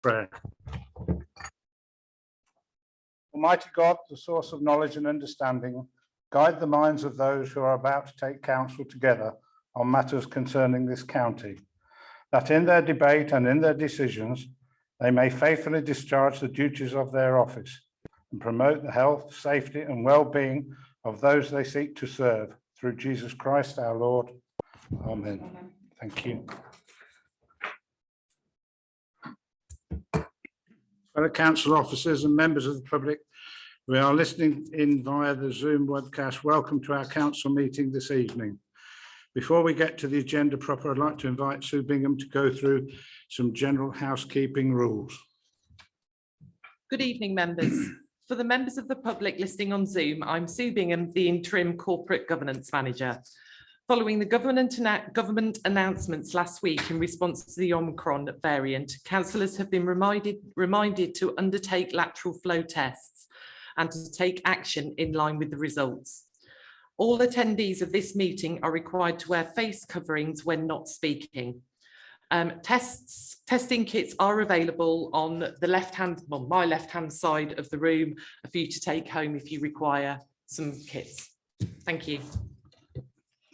Prayer. Almighty God, the source of knowledge and understanding, guide the minds of those who are about to take counsel together on matters concerning this county, that in their debate and in their decisions, they may faithfully discharge the duties of their office and promote the health, safety and well-being of those they seek to serve, through Jesus Christ our Lord. Amen. Thank you. Fellow council officers and members of the public, we are listening in via the Zoom webcast. Welcome to our council meeting this evening. Before we get to the agenda proper, I'd like to invite Sue Bingham to go through some general housekeeping rules. Good evening, members. For the members of the public listening on Zoom, I'm Sue Bingham, the Interim Corporate Governance Manager. Following the government announcements last week in response to the Omicron variant, councillors have been reminded to undertake lateral flow tests and to take action in line with the results. All attendees of this meeting are required to wear face coverings when not speaking. Testing kits are available on the my left-hand side of the room for you to take home if you require some kits. Thank you.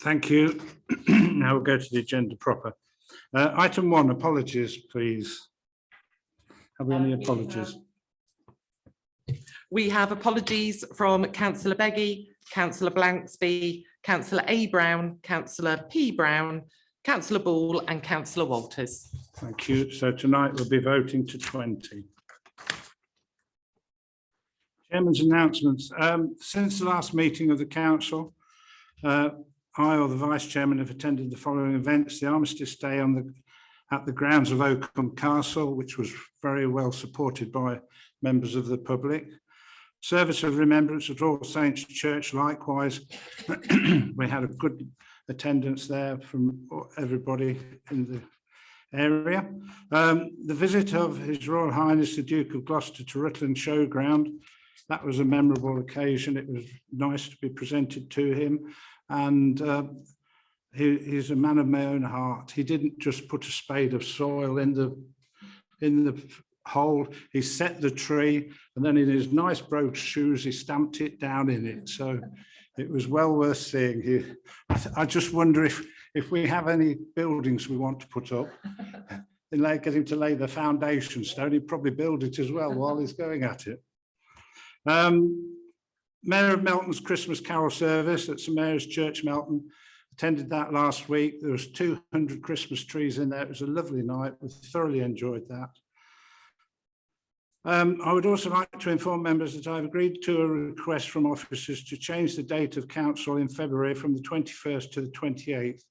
Thank you. Now we'll go to the agenda proper. Item 1, apologies, please. Have we any apologies? We have apologies from Councillor Beggy, Councillor Blanksby, Councillor A. Brown, Councillor P. Brown, Councillor Ball and Councillor Walters. Thank you. So tonight we'll be voting to 20. Chairman's announcements. Since the last meeting of the council, I or the Vice Chairman have attended the following events: the Armistice Day at the grounds of Oakham Castle, which was very well supported by members of the public. Service of Remembrance at All Saints Church, likewise. We had a good attendance there from everybody in the area. The visit of His Royal Highness the Duke of Gloucester to Rutland Showground, that was a memorable occasion. It was nice to be presented to him, and he's a man of my own heart. He didn't just put a spade of soil in the hole. He set the tree, and then in his nice brogue shoes he stamped it down in it. So it was well worth seeing. I just wonder if we have any buildings we want to put up and get him to lay the foundation stone, he'd probably build it as well while he's going at it. Mayor of Melton's Christmas Carol service at St Mary's Church, Melton. Attended that last week. There was 200 Christmas trees in there. It was a lovely night. We thoroughly enjoyed that. I would also like to inform members that I've agreed to a request from officers to change the date of council in February from the 21st to the 28th.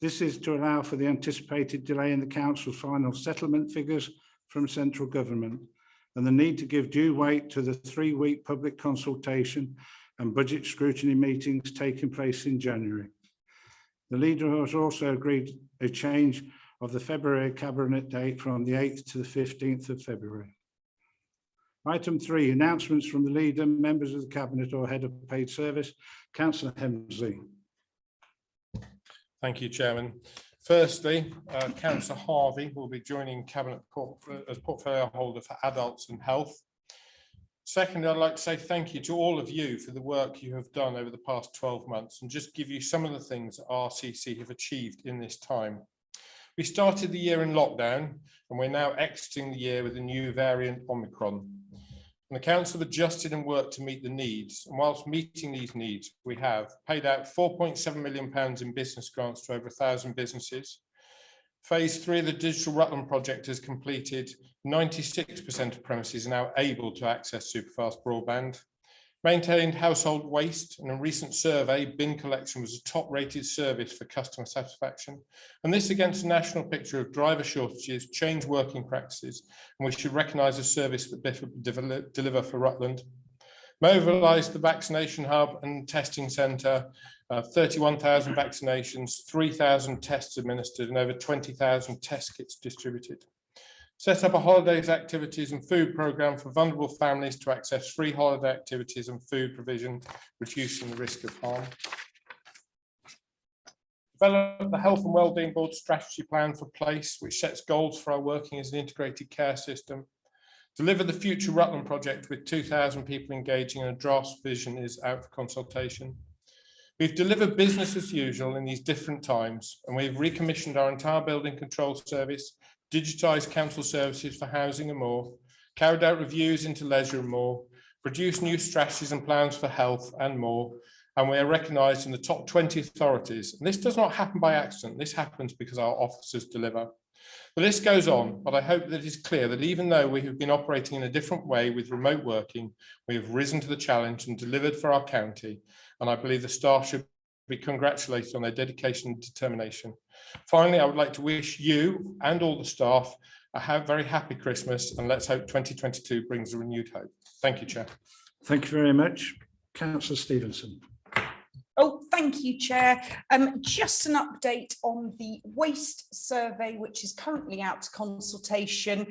This is to allow for the anticipated delay in the council's final settlement figures from central government, and the need to give due weight to the 3-week public consultation and budget scrutiny meetings taking place in January. The leader has also agreed a change of the February cabinet date from the 8th to the 15th of February. Item 3, announcements from the leader, members of the cabinet or head of paid service. Councillor Hemsley. Thank you, Chairman. Firstly, Councillor Harvey will be joining Cabinet as portfolio holder for adults and health. Secondly, I'd like to say thank you to all of you for the work you have done over the past 12 months and just give you some of the things that RCC have achieved in this time. We started the year in lockdown and we're now exiting the year with a new variant, Omicron. And the council have adjusted and worked to meet the needs. And whilst meeting these needs, we have paid out £4.7 million in business grants to over 1,000 businesses. Phase 3 of the Digital Rutland project has completed. 96% of premises are now able to access superfast broadband. Maintained household waste, and in a recent survey, bin collection was a top-rated service for customer satisfaction. And this against a national picture of driver shortages, changed working practices, and we should recognise a service that Biff deliver for Rutland. Mobilised the vaccination hub and testing centre, 31,000 vaccinations, 3,000 tests administered, and over 20,000 test kits distributed. Set up a holidays, activities and food programme for vulnerable families to access free holiday activities and food provision, reducing the risk of harm. Develop the Health and Wellbeing Board strategy plan for place, which sets goals for our working as an integrated care system. Deliver the Future Rutland project with 2,000 people engaging, and a draft vision is out for consultation. We've delivered business as usual in these different times, and we've recommissioned our entire building control service, digitised council services for housing and more, carried out reviews into leisure and more, produced new strategies and plans for health and more, and we are recognised in the top 20 authorities. And this does not happen by accident. This happens because our officers deliver. The list goes on, but I hope that it is clear that even though we have been operating in a different way with remote working, we have risen to the challenge and delivered for our county. And I believe the staff should be congratulated on their dedication and determination. Finally, I would like to wish you and all the staff a very happy Christmas, and let's hope 2022 brings a renewed hope. Thank you, Chair. Thank you very much. Councillor Stevenson. Oh, thank you, Chair. Just an update on the waste survey, which is currently out to consultation.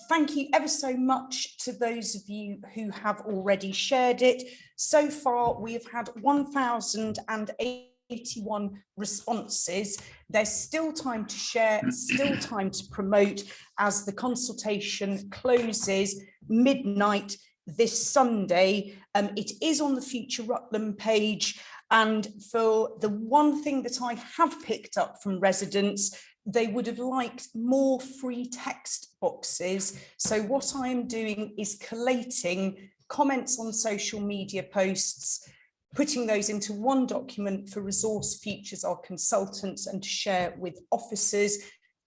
Thank you ever so much to those of you who have already shared it. So far, we have had 1,081 responses. There's still time to share, still time to promote, as the consultation closes midnight this Sunday. It is on the Future Rutland page. And for the one thing that I have picked up from residents, they would have liked more free text boxes. So what I am doing is collating comments on social media posts, putting those into one document for Resource Futures, our consultants, and to share with officers.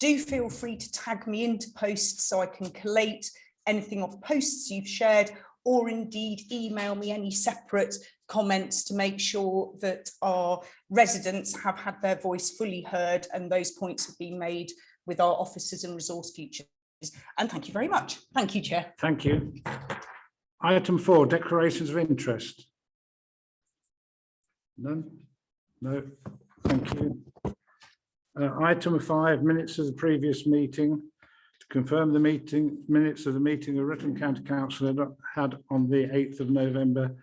Do feel free to tag me into posts so I can collate anything off posts you've shared, or indeed email me any separate comments to make sure that our residents have had their voice fully heard and those points have been made with our officers and Resource Futures. And thank you very much. Thank you, Chair. Thank you. Item 4, declarations of interest. None? No. Thank you. Item 5, minutes of the previous meeting. To confirm the minutes of the meeting of Rutland County Council had on the 8th of November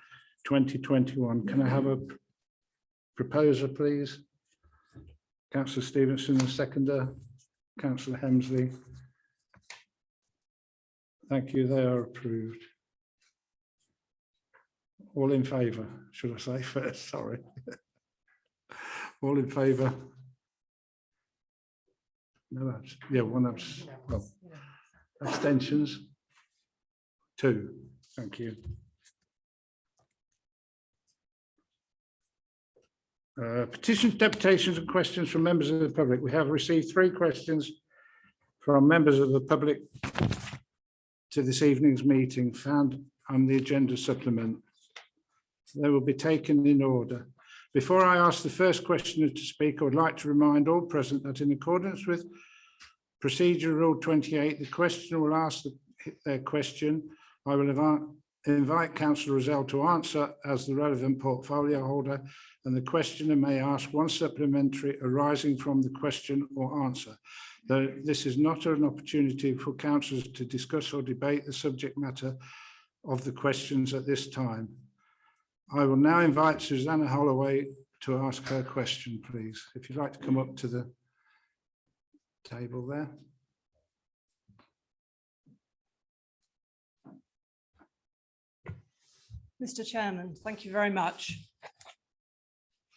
2021. Can I have a proposer, please? Councillor Stevenson, and seconder, Councillor Hemsley. Thank you, they are approved. All in favour, should I say first? Sorry. All in favour? No, yeah, one well, abstentions? 2, thank you. Petitions, deputations and questions from members of the public. We have received 3 questions from members of the public to this evening's meeting, found on the agenda supplement. They will be taken in order. Before I ask the first questioner to speak, I would like to remind all present that in accordance with Procedure Rule 28, the questioner will ask their question. I will invite Councillor Rozelle to answer as the relevant portfolio holder, and the questioner may ask one supplementary arising from the question or answer. Though this is not an opportunity for councillors to discuss or debate the subject matter of the questions at this time. I will now invite Susanna Holloway to ask her question, please. If you'd like to come up to the table there. Mr. Chairman, thank you very much.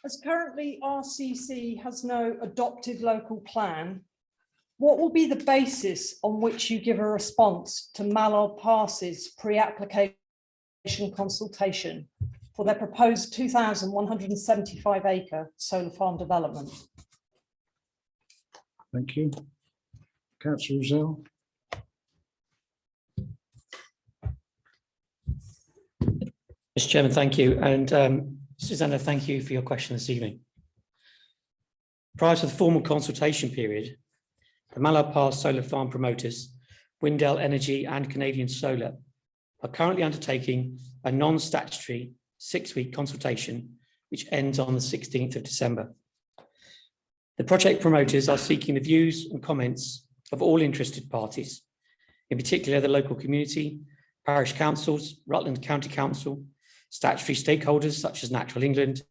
As currently RCC has no adopted local plan, what will be the basis on which you give a response to Mallard Pass's pre-application consultation for their proposed 2,175 acre solar farm development? Thank you. Councillor Rozelle. Mr. Chairman, thank you. And Susanna, thank you for your question this evening. Prior to the formal consultation period, the Mallard Pass solar farm promoters, Windell Energy and Canadian Solar, are currently undertaking a non-statutory 6-week consultation, which ends on the 16th of December. The project promoters are seeking the views and comments of all interested parties, in particular the local community, parish councils, Rutland County Council, statutory stakeholders such as Natural England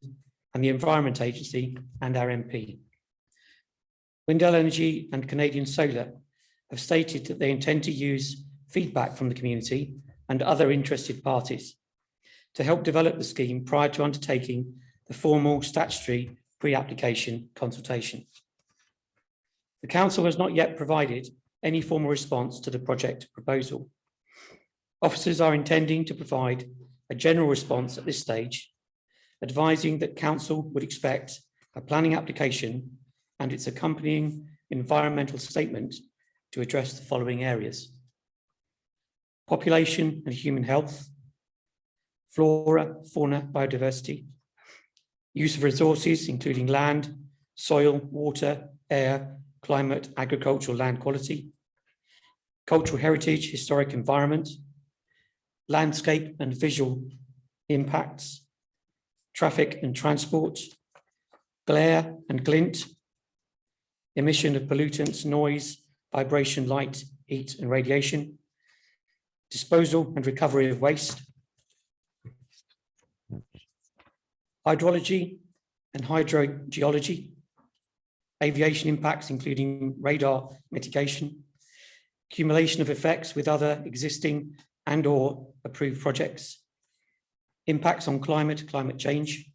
and the Environment Agency and our MP. Windell Energy and Canadian Solar have stated that they intend to use feedback from the community and other interested parties to help develop the scheme prior to undertaking the formal statutory pre-application consultation. The council has not yet provided any formal response to the project proposal. Officers are intending to provide a general response at this stage, advising that council would expect a planning application and its accompanying environmental statement to address the following areas: population and human health, flora, fauna, biodiversity, use of resources, including land, soil, water, air, climate, agricultural land quality, cultural heritage, historic environment, landscape and visual impacts, traffic and transport, glare and glint, emission of pollutants, noise, vibration, light, heat and radiation, disposal and recovery of waste, hydrology and hydrogeology, aviation impacts including radar mitigation, accumulation of effects with other existing and or approved projects, impacts on climate change,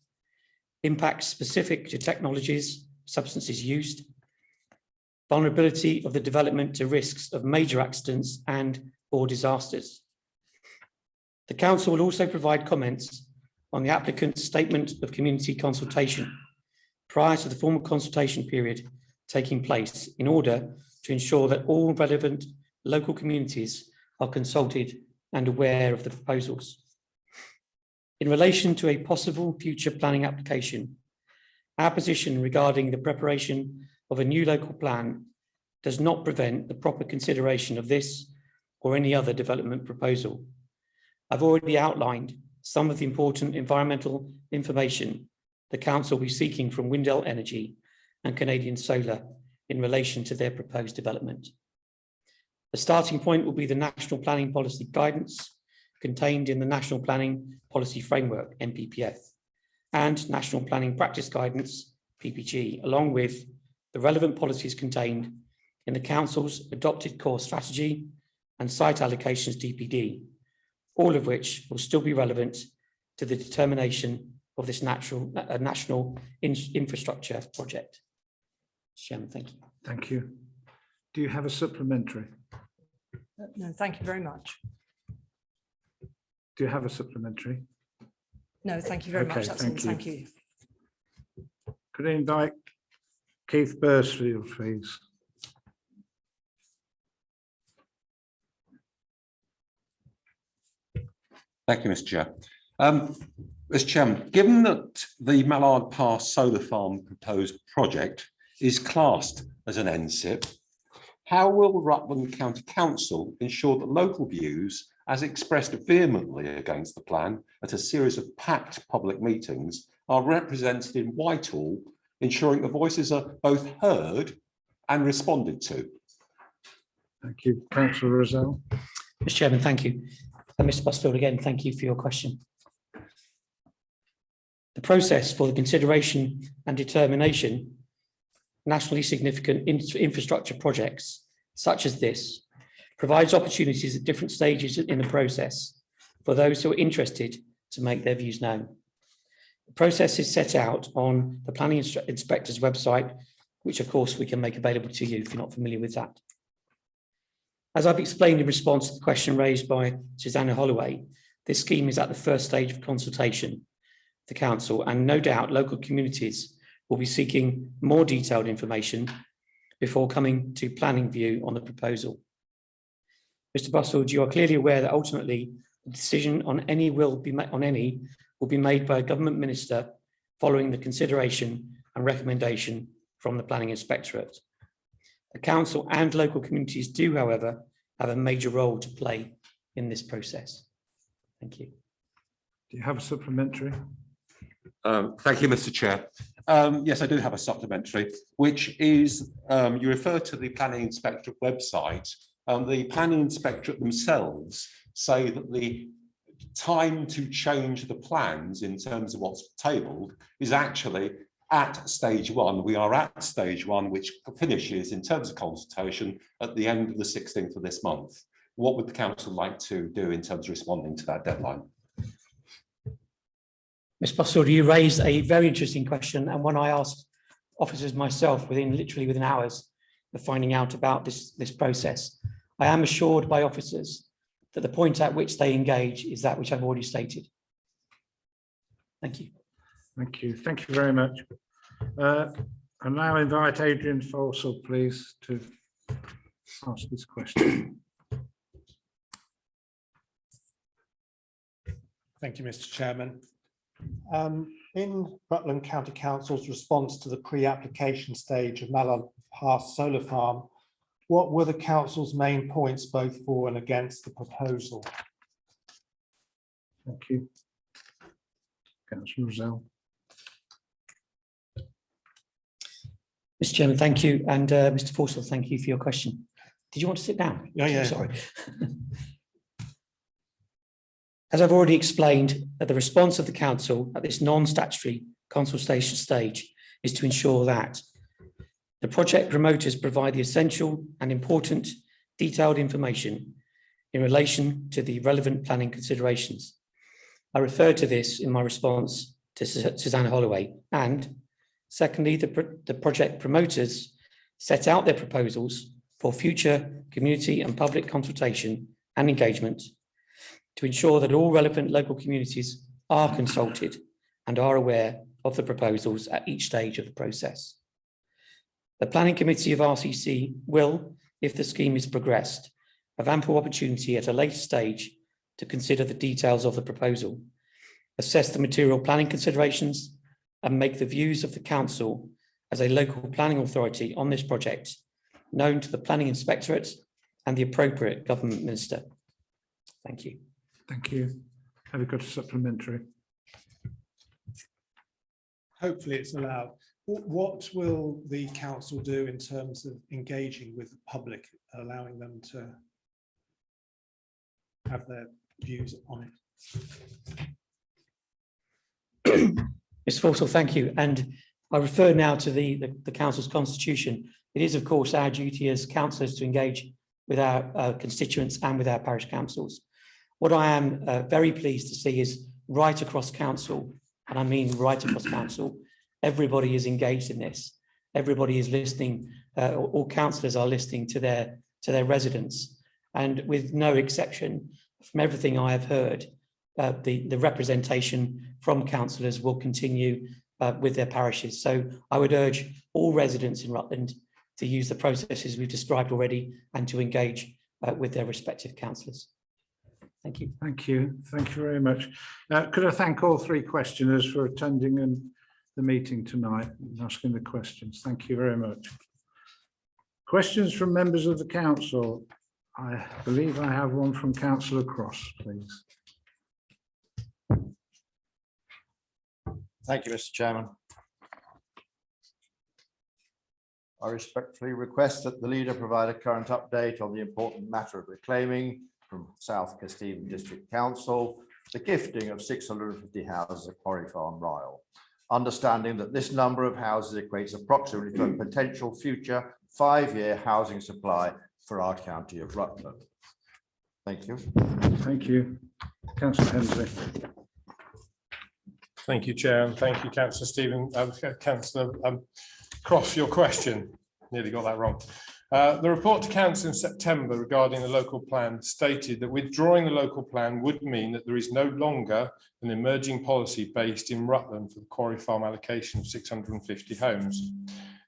impacts specific to technologies, substances used, vulnerability of the development to risks of major accidents and or disasters. The council will also provide comments on the applicant's statement of community consultation prior to the formal consultation period taking place in order to ensure that all relevant local communities are consulted and aware of the proposals. In relation to a possible future planning application, our position regarding the preparation of a new local plan does not prevent the proper consideration of this or any other development proposal. I've already outlined some of the important environmental information the council will be seeking from Windell Energy and Canadian Solar in relation to their proposed development. The starting point will be the National Planning Policy Guidance contained in the National Planning Policy Framework, NPPF, and National Planning Practice Guidance, PPG, along with the relevant policies contained in the Council's adopted core strategy and site allocations DPD, all of which will still be relevant to the determination of this national infrastructure project. Chairman, thank you. Thank you. Do you have a supplementary? No, thank you very much. Do you have a supplementary? No, thank you very Okay, much. That's all. thank you. Thank you. Could I invite Keith Bursfield, please? Thank you, Mr. Chair. Mr. Chairman, given that the Mallard Pass Solar Farm proposed project is classed as an NSIP, how will Rutland County Council ensure that local views, as expressed vehemently against the plan at a series of packed public meetings, are represented in Whitehall, ensuring the voices are both heard and responded to? Thank you. Councillor Rozelle. Mr. Chairman, thank you. And Mr. Busfield, again, thank you for your question. The process for the consideration and determination nationally significant infrastructure projects such as this provides opportunities at different stages in the process for those who are interested to make their views known. The process is set out on the Planning Inspector's website, which of course we can make available to you if you're not familiar with that. As I've explained in response to the question raised by Susanna Holloway, this scheme is at the first stage of consultation, the council, and no doubt local communities will be seeking more detailed information before coming to planning view on the proposal. Mr. Busfield, you are clearly aware that ultimately the decision on any will be made by a government minister following the consideration and recommendation from the Planning Inspectorate. The council and local communities do, however, have a major role to play in this process. Thank you. Do you have a supplementary? Thank you, Mr. Chair. Yes, I do have a supplementary, which is, you refer to the Planning Inspectorate website. The Planning Inspectorate themselves say that the time to change the plans in terms of what's tabled is actually at stage one. We are at stage one, which finishes in terms of consultation at the end of the 16th of this month. What would the council like to do in terms of responding to that deadline? Ms Boswell, you raised a very interesting question and one I asked officers myself literally within hours of finding out about this process. I am assured by officers that the point at which they engage is that which I've already stated. Thank you. Thank you. Thank you very much. I now invite Adrian Folsall, please, to ask this question. Thank you, Mr. Chairman. In Rutland County Council's response to the pre-application stage of Mallard Pass Solar Farm, what were the council's main points both for and against the proposal? Thank you. Councillor Rozelle. Mr. Chairman, thank you. And Mr. Forsell, thank you for your question. Did you want to sit down? Yeah. Sorry. As I've already explained, the response of the council at this non-statutory consultation stage is to ensure that the project promoters provide the essential and important detailed information in relation to the relevant planning considerations. I referred to this in my response to Susanna Holloway. And secondly, the project promoters set out their proposals for future community and public consultation and engagement to ensure that all relevant local communities are consulted and are aware of the proposals at each stage of the process. The Planning Committee of RCC will, if the scheme is progressed, have ample opportunity at a later stage to consider the details of the proposal, assess the material planning considerations, and make the views of the council as a local planning authority on this project known to the Planning Inspectorate and the appropriate government minister. Thank you. Thank you. Have you got a supplementary? Hopefully it's allowed. What will the council do in terms of engaging with the public, allowing them to have their views on it? Mr. Forsell, thank you. And I refer now to the council's constitution. It is, of course, our duty as councillors to engage with our constituents and with our parish councils. What I am very pleased to see is right across council, and I mean right across council, everybody is engaged in this. Everybody is listening, all councillors are listening to their residents. And with no exception, from everything I have heard, the representation from councillors will continue with their parishes. So I would urge all residents in Rutland to use the processes we've described already and to engage with their respective councillors. Thank you. Thank you. Thank you very much. Could I thank all three questioners for attending the meeting tonight and asking the questions. Thank you very much. Questions from members of the council. I believe I have one from Councillor Cross, please. Thank you, Mr. Chairman. I respectfully request that the leader provide a current update on the important matter of reclaiming from South Kesteven District Council the gifting of 650 houses at Quarry Farm, Ryle, understanding that this number of houses equates approximately to a potential future 5-year housing supply for our county of Rutland. Thank you. Thank you. Councillor Hensley. Thank you, Chair, and thank you, Councillor Stephen, Councillor Cross, your question. Nearly got that wrong. The report to Council in September regarding the local plan stated that withdrawing the local plan would mean that there is no longer an emerging policy based in Rutland for the Quarry Farm allocation of 650 homes.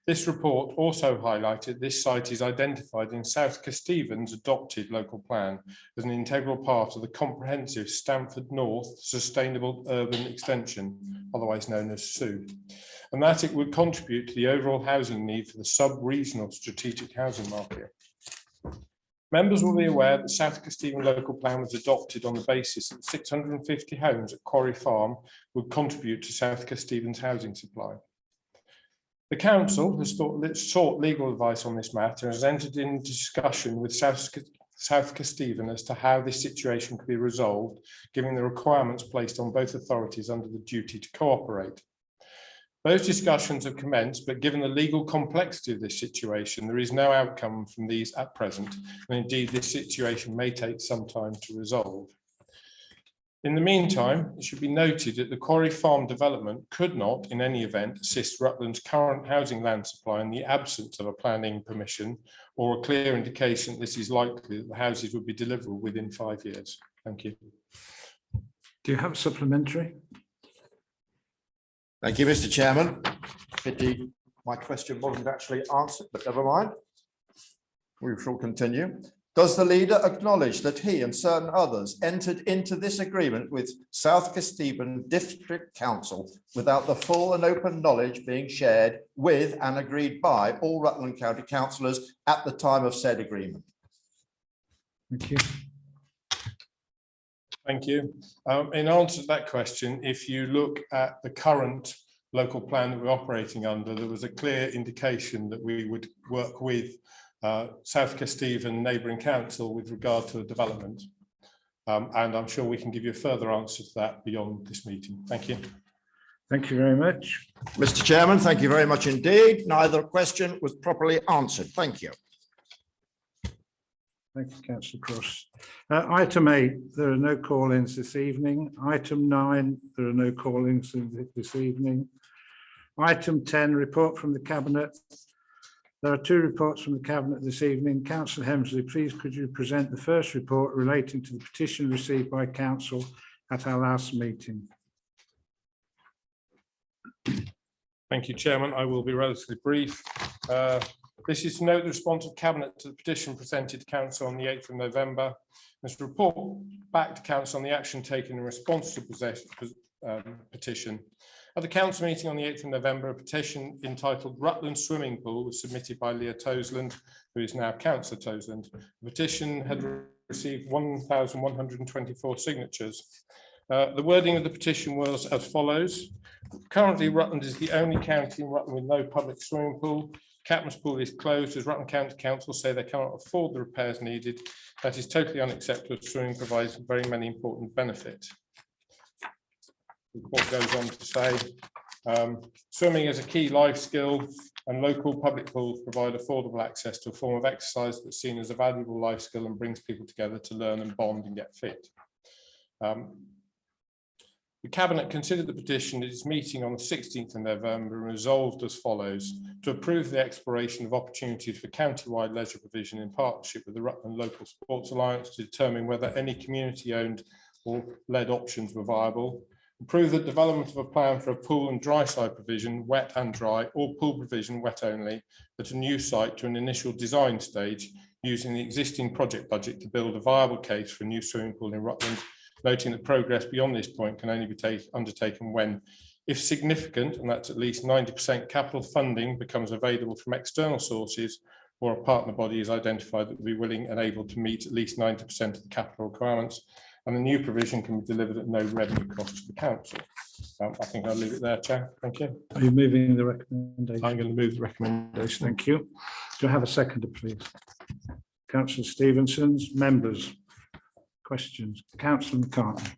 This report also highlighted this site is identified in South Kesteven's adopted local plan as an integral part of the comprehensive Stamford North Sustainable Urban Extension, otherwise known as SUE, and that it would contribute to the overall housing need for the sub-regional strategic housing market. Members will be aware that the South Kesteven local plan was adopted on the basis that 650 homes at Quarry Farm would contribute to South Kesteven's housing supply. The council has sought legal advice on this matter and has entered into discussion with South Kesteven as to how this situation could be resolved, given the requirements placed on both authorities under the duty to cooperate. Those discussions have commenced, but given the legal complexity of this situation, there is no outcome from these at present, and indeed this situation may take some time to resolve. In the meantime, it should be noted that the Quarry Farm development could not, in any event, assist Rutland's current housing land supply in the absence of a planning permission or a clear indication this is likely that the houses would be deliverable within 5 years. Thank you. Do you have a supplementary? Thank you, Mr. Chairman. Pity my question wasn't actually answered, but never mind. We shall continue. Does the leader acknowledge that he and certain others entered into this agreement with South Kesteven District Council without the full and open knowledge being shared with and agreed by all Rutland County councillors at the time of said agreement? Thank you. Thank you. In answer to that question, if you look at the current local plan that we're operating under, there was a clear indication that we would work with South Kesteven neighbouring council with regard to the development. And I'm sure we can give you a further answer to that beyond this meeting. Thank you. Thank you very much. Mr. Chairman, thank you very much indeed. Neither question was properly answered. Thank you. Thank you, Councillor Cross. Item 8, there are no call-ins this evening. Item 9, there are no call-ins this evening. Item 10, report from the Cabinet. There are 2 reports from the Cabinet this evening. Councillor Hemsley, please could you present the first report relating to the petition received by Council at our last meeting? Thank you, Chairman. I will be relatively brief. This is to note the response of Cabinet to the petition presented to Council on the 8th of November. This to report back to Council on the action taken in response to the petition. At the Council meeting on the 8th of November, a petition entitled Rutland Swimming Pool was submitted by Leah Toseland, who is now Councillor Toseland. The petition had received 1,124 signatures. The wording of the petition was as follows. Currently, Rutland is the only county in Rutland with no public swimming pool. Catmas Pool is closed as Rutland County Council say they cannot afford the repairs needed. That is totally unacceptable. Swimming provides very many important benefits. The report goes on to say, swimming is a key life skill and local public pools provide affordable access to a form of exercise that's seen as a valuable life skill and brings people together to learn and bond and get fit. The Cabinet considered the petition at its meeting on the 16th of November and resolved as follows: to approve the exploration of opportunities for county-wide leisure provision in partnership with the Rutland Local Sports Alliance to determine whether any community-owned or led options were viable. Approve the development of a plan for a pool and dry side provision, wet and dry, or pool provision, wet only, at a new site to an initial design stage using the existing project budget to build a viable case for a new swimming pool in Rutland, noting that progress beyond this point can only be undertaken when, if significant, and that's at least 90% capital funding becomes available from external sources, or a partner body is identified that will be willing and able to meet at least 90% of the capital requirements, and the new provision can be delivered at no revenue cost to the council. I think I'll leave it there, Chair. Thank you. Are you moving the recommendation? I'm going to move the recommendation. Thank you. Do I have a seconder, please? Councillor Stevenson's members. Questions? Councillor McCartney.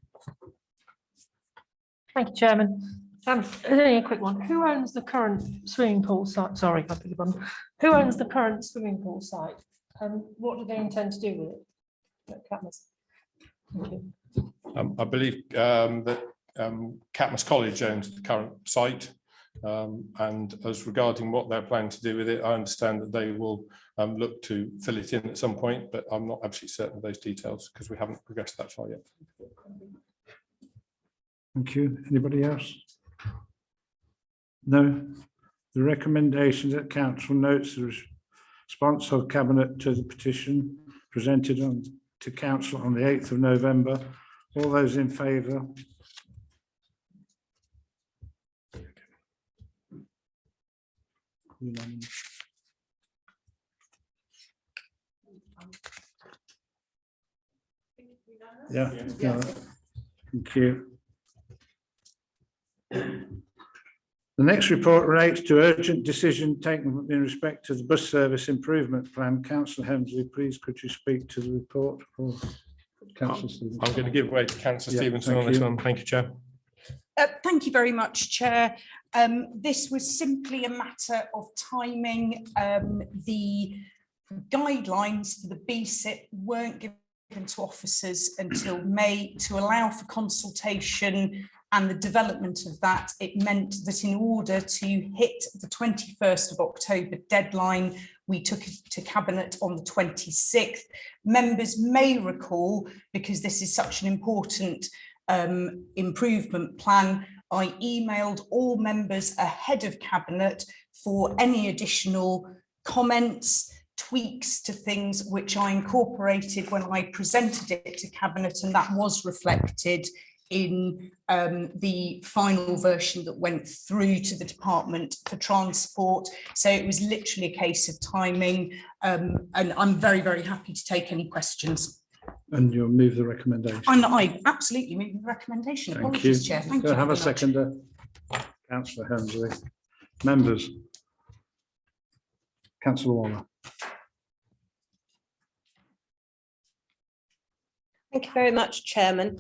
Thank you, Chairman. Only a quick one. Who owns the current swimming pool site? Sorry, I beg your pardon. Who owns the current swimming pool site? And what do they intend to do with it? Catmas. Thank you. I believe that Catmas College owns the current site, and as regarding what they're planning to do with it, I understand that they will look to fill it in at some point, but I'm not absolutely certain of those details because we haven't progressed that far yet. Thank you. Anybody else? No. The recommendations that Council notes the response of Cabinet to the petition presented to Council on the 8th of November. All those in favour? Unanimous. Yeah. Thank you. The next report relates to urgent decision taken in respect to the bus service improvement plan. Councillor Hemsley, please could you speak to the report? Or Councillor Stevenson? I'm going to give way to Councillor Yeah, Stevenson on thank this you. one. Thank you, Chair. Thank you very much, Chair. This was simply a matter of timing. The guidelines for the BSIP weren't given to officers until May to allow for consultation and the development of that. It meant that in order to hit the 21st of October deadline, we took it to Cabinet on the 26th. Members may recall, because this is such an important improvement plan, I emailed all members ahead of Cabinet for any additional comments, tweaks to things which I incorporated when I presented it to Cabinet, and that was reflected in the final version that went through to the Department for Transport. So it was literally a case of timing, and I'm very, very happy to take any questions. And you'll move the recommendation. And I absolutely move the recommendation. Thank you. Apologies, Chair. Thank Do you. I have a very much. seconder? Councillor Helmsley. Members. Councillor Waller. Thank you very much, Chairman.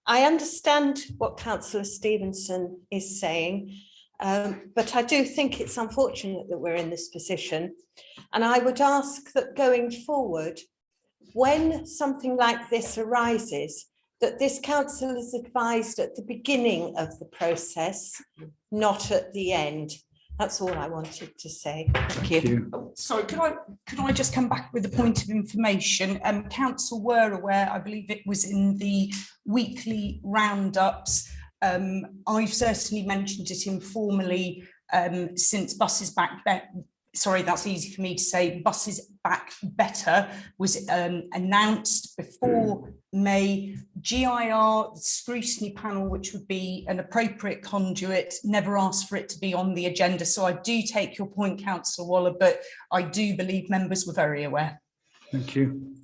I understand what Councillor Stevenson is saying, but I do think it's unfortunate that we're in this position. And I would ask that going forward, when something like this arises, that this council is advised at the beginning of the process, not at the end. That's all I wanted to say. Thank you. Oh, sorry, could I just come back with a point of information? Council were aware, I believe it was in the weekly roundups. I've certainly mentioned it informally since Buses Back sorry, that's easy for me to say, Buses Back Better was announced before May. GIR, the scrutiny panel, which would be an appropriate conduit, never asked for it to be on the agenda. So I do take your point, Councillor Waller, but I do believe members were very aware. Thank you.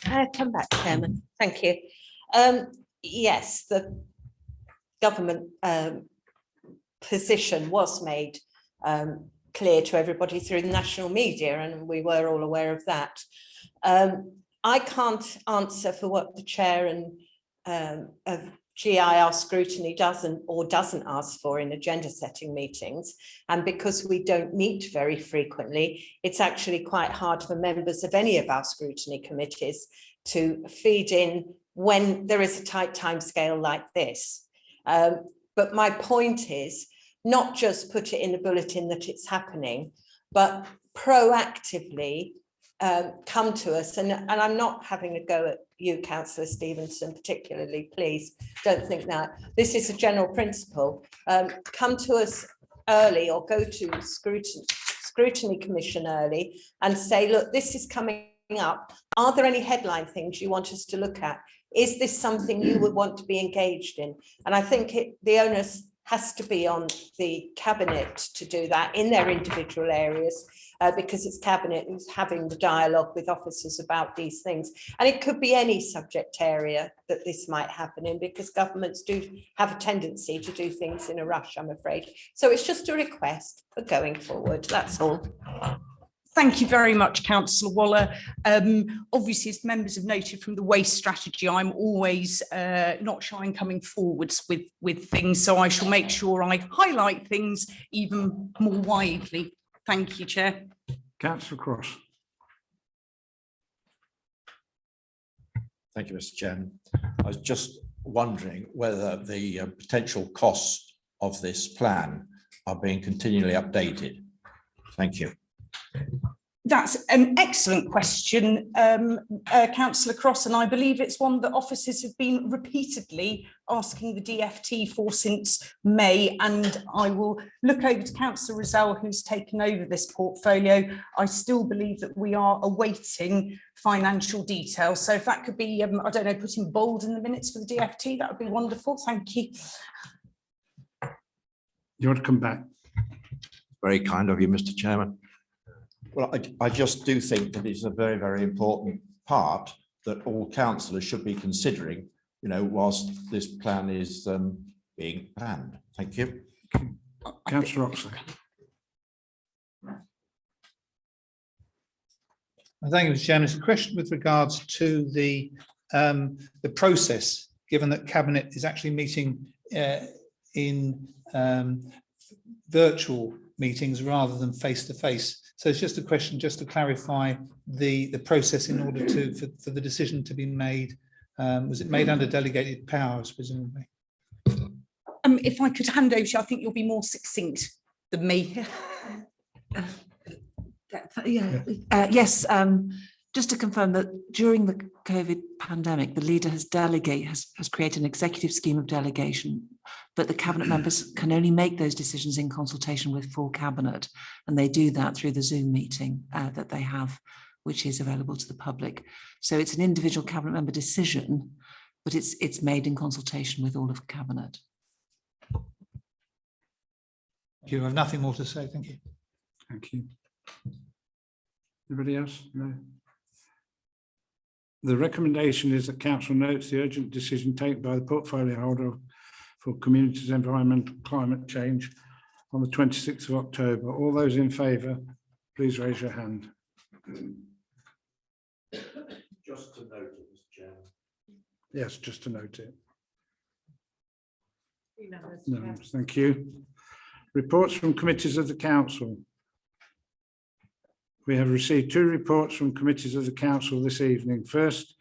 I'll come back, Chairman. Thank you. Yes, the government position was made clear to everybody through the national media, and we were all aware of that. I can't answer for what the chair and of GIR scrutiny doesn't ask for in agenda setting meetings. And because we don't meet very frequently, it's actually quite hard for members of any of our scrutiny committees to feed in when there is a tight timescale like this. But my point is not just put it in a bulletin that it's happening, but proactively come to us. And I'm not having a go at you, Councillor Stevenson, particularly, please don't think that. This is a general principle. Come to us early or go to scrutiny commission early and say, look, this is coming up. Are there any headline things you want us to look at? Is this something you would want to be engaged in? And I think the onus has to be on the Cabinet to do that in their individual areas, because it's Cabinet who's having the dialogue with officers about these things. And it could be any subject area that this might happen in, because governments do have a tendency to do things in a rush, I'm afraid. So it's just a request for going forward, that's all. Thank you very much, Councillor Waller. Obviously, as members have noted from the waste strategy, I'm always not shy in coming forwards with things, so I shall make sure I highlight things even more widely. Thank you, Chair. Councillor Cross. Thank you, Mr. Chairman. I was just wondering whether the potential costs of this plan are being continually updated. Thank you. That's an excellent question, Councillor Cross, and I believe it's one that officers have been repeatedly asking the DFT for since May, and I will look over to Councillor Rizal, who's taken over this portfolio. I still believe that we are awaiting financial details, so if that could be, I don't know, put in bold in the minutes for the DFT, that would be wonderful. Thank you. You want to come back? Very kind of you, Mr. Chairman. Well, I just do think that it's a very, very important part that all councillors should be considering, you know, whilst this plan is being planned. Thank you. Councillor Oxley. Thank you, Mr. Chairman. It's a question with regards to the process, given that Cabinet is actually meeting in virtual meetings rather than face to face. So it's just a question, just to clarify the process in order for the decision to be made. Was it made under delegated powers, presumably? If I could hand over to you, I think you'll be more succinct than me. Yes, just to confirm that during the COVID pandemic, the leader has created an executive scheme of delegation, but the cabinet members can only make those decisions in consultation with full cabinet, and they do that through the Zoom meeting that they have, which is available to the public. So it's an individual cabinet member decision, but it's made in consultation with all of cabinet. You have nothing more to say. Thank you. Thank you. Anybody else? No. The recommendation is that council notes the urgent decision taken by the portfolio holder for communities, environmental climate change on the 26th of October. All those in favour, please raise your hand. Just to note it, Mr. Chairman. Yes, just to note it. Unanimous, No, Chair. thank you. Reports from committees of the council. We have received 2 reports from committees of the council this evening. First,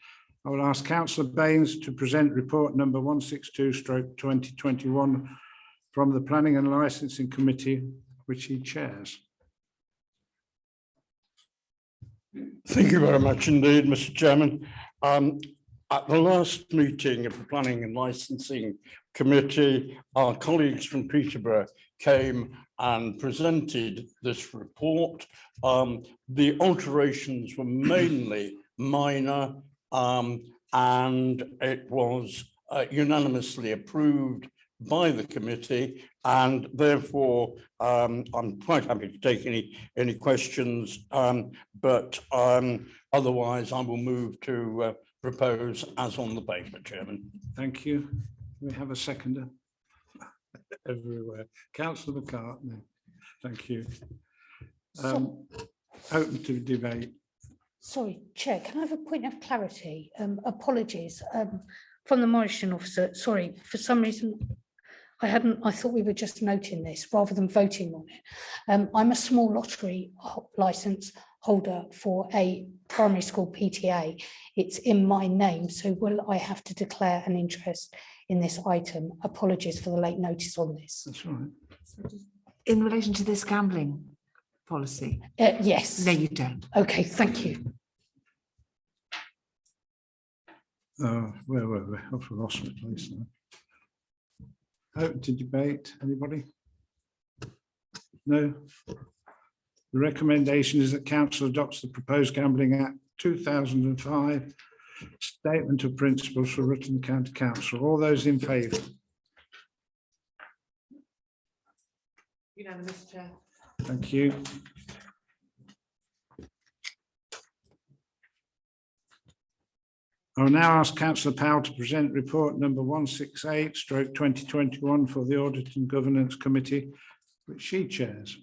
I will ask Councillor Baines to present report number 162/2021 from the Planning and Licensing Committee, which he chairs. Thank you very much indeed, Mr. Chairman. At the last meeting of the Planning and Licensing Committee, our colleagues from Peterborough came and presented this report. The alterations were mainly minor, and it was unanimously approved by the committee, and therefore I'm quite happy to take any questions, but otherwise I will move to propose as on the paper, Chairman. Thank you. We have a seconder everywhere. Councillor McCartney. Thank you. Open to debate. Sorry, Chair, can I have a point of clarity? Apologies from the monitoring officer. Sorry, for some reason I thought we were just noting this rather than voting on it. I'm a small lottery licence holder for a primary school PTA. It's in my name, so will I have to declare an interest in this item? Apologies for the late notice on this. That's all right. In relation to this gambling policy? Yes. No, you don't. Okay, thank you. Where were we? I've lost my place now. Open to debate. Anybody? No. The recommendation is that council adopts the proposed Gambling Act 2005 statement of principles for Rutland County Council. All those in favour? Unanimous, Chair. Thank you. I will now ask Councillor Powell to present report number 168/2021 for the Audit and Governance Committee, which she chairs.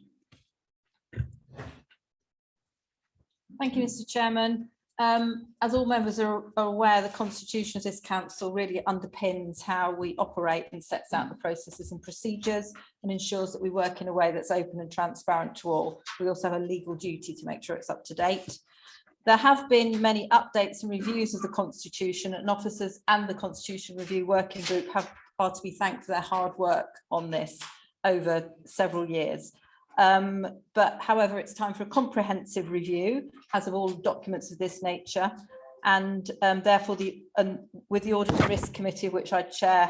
Thank you, Mr. Chairman. As all members are aware, the constitution of this council really underpins how we operate and sets out the processes and procedures and ensures that we work in a way that's open and transparent to all. We also have a legal duty to make sure it's up to date. There have been many updates and reviews of the constitution, and officers and the Constitution Review Working Group are to be thanked for their hard work on this over several years. But however, it's time for a comprehensive review, as of all documents of this nature, and therefore with the Audit and Risk Committee, which I chair,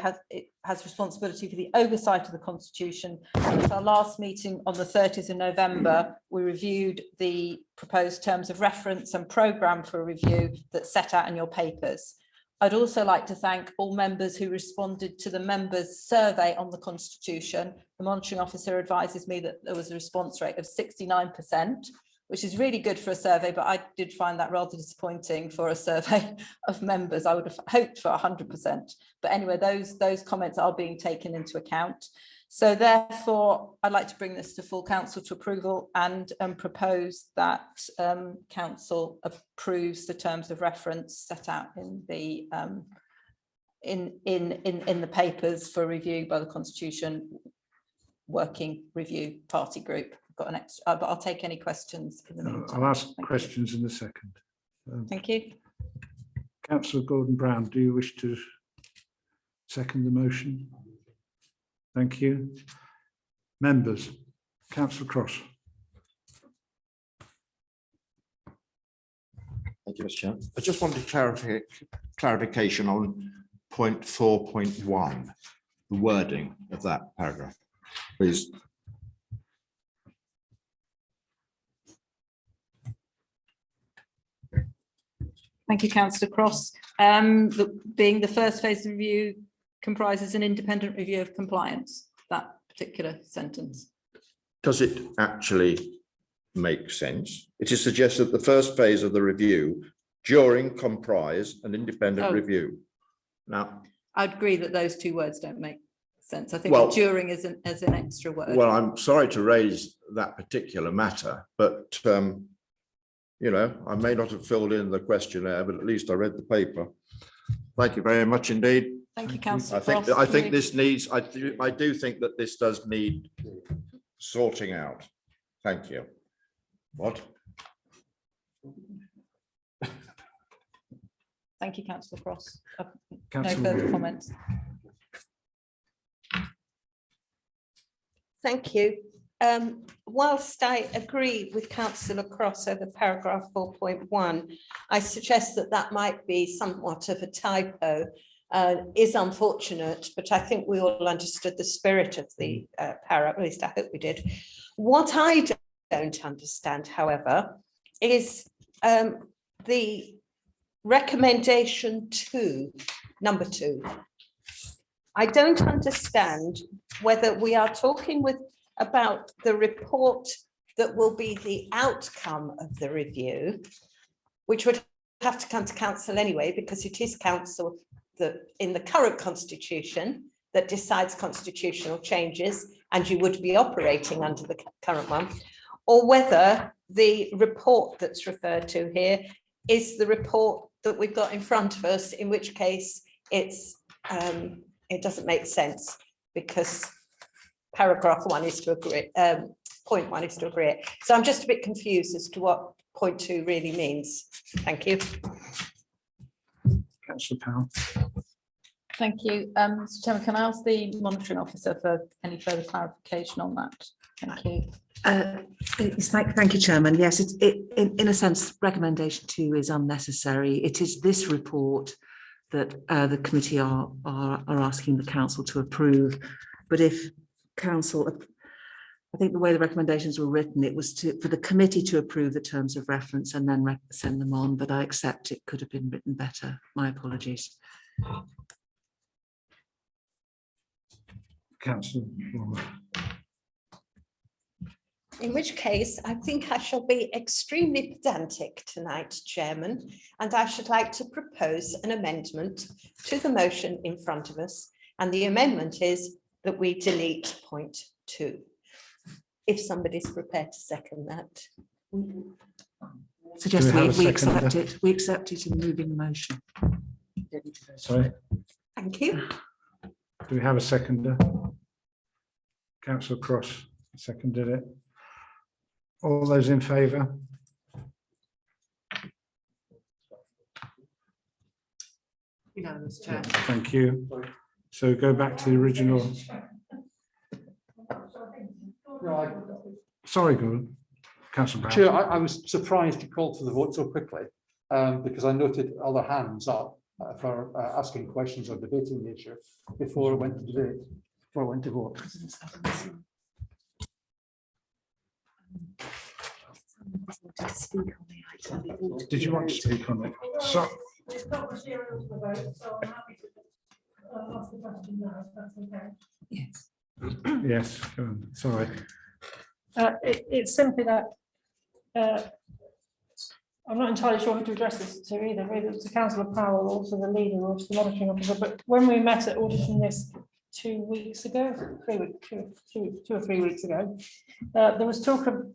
has responsibility for the oversight of the Constitution. And at our last meeting on the 30th of November, we reviewed the proposed terms of reference and programme for a review that's set out in your papers. I'd also like to thank all members who responded to the members' survey on the Constitution. The monitoring officer advises me that there was a response rate of 69%, which is really good for a survey, but I did find that rather disappointing for a survey of members. I would have hoped for 100%. But anyway, those comments are being taken into account. So therefore, I'd like to bring this to full council to approval and propose that council approves the terms of reference set out in the in the papers for review by the Constitution Working Review Party Group. I've got an extra, but I'll take any questions in the meantime. I'll ask Thank you. questions in a second. Thank you. Councillor Gordon Brown, do you wish to second the motion? Thank you. Members, Councillor Cross. Thank you, Mr. Chair. I just wanted clarification on point 4.1, the wording of that paragraph, please. Thank you, Councillor Cross. Being the first phase of review comprises an independent review of compliance, that particular sentence. Does it actually make sense? It is suggested that the first phase of the review during comprise an independent review. Now, I'd agree that those two words don't make sense. I think Well- during is an extra word. well, I'm sorry to raise that particular matter, but you know, I may not have filled in the questionnaire, but at least I read the paper. Thank you very much indeed. Thank you, Councillor I think, Cross. I think this needs, I do think that this does need sorting out. Thank you. What? Thank you, Councillor Cross. No Councillor further Ward. comments. Thank you. Whilst I agree with Councillor Cross over paragraph 4.1, I suggest that that might be somewhat of a typo. Is unfortunate, but I think we all understood the spirit of the paragraph, at least I hope we did. What I don't understand, however, is the recommendation number 2. I don't understand whether we are talking about the report that will be the outcome of the review, which would have to come to council anyway, because it is council that in the current constitution that decides constitutional changes, and you would be operating under the current one, or whether the report that's referred to here is the report that we've got in front of us, in which case it's it doesn't make sense, because paragraph 1 is to agree, point 1 is to agree. So I'm just a bit confused as to what point 2 really means. Thank you. Councillor Powell. Thank you. Mr. Chairman, can I ask the monitoring officer for any further clarification on that? Thank you. Thank you, Chairman. Yes, in a sense, recommendation 2 is unnecessary. It is this report that the committee are asking the council to approve. But if council, I think the way the recommendations were written, it was for the committee to approve the terms of reference and then send them on. But I accept it could have been written better. My apologies. Councillor Waller. In which case, I think I shall be extremely pedantic tonight, Chairman, and I should like to propose an amendment to the motion in front of us. And the amendment is that we delete point 2. If somebody's prepared to second that. Suggest Do we have a we accept seconder? it. We accept it in moving the motion. Sorry, Thank you. do we have a seconder? Councillor Cross seconded it. All those in favour? Unanimous, Chair. Thank you. So go back to the original. Sorry, Gordon. Councillor Brown. Chair, I was surprised you called for the vote so quickly, because I noted other hands up for asking questions or debating the issue before it went to debate, before it went to vote. Did you want to speak on it? So, Yes. yes, go on. Sorry. It's simply that I'm not entirely sure who to address this to either, whether it's the Councillor Powell or to the leader or to the monitoring officer, but when we met at auditing this 2 weeks ago, 2 or 3 weeks ago, there was talk of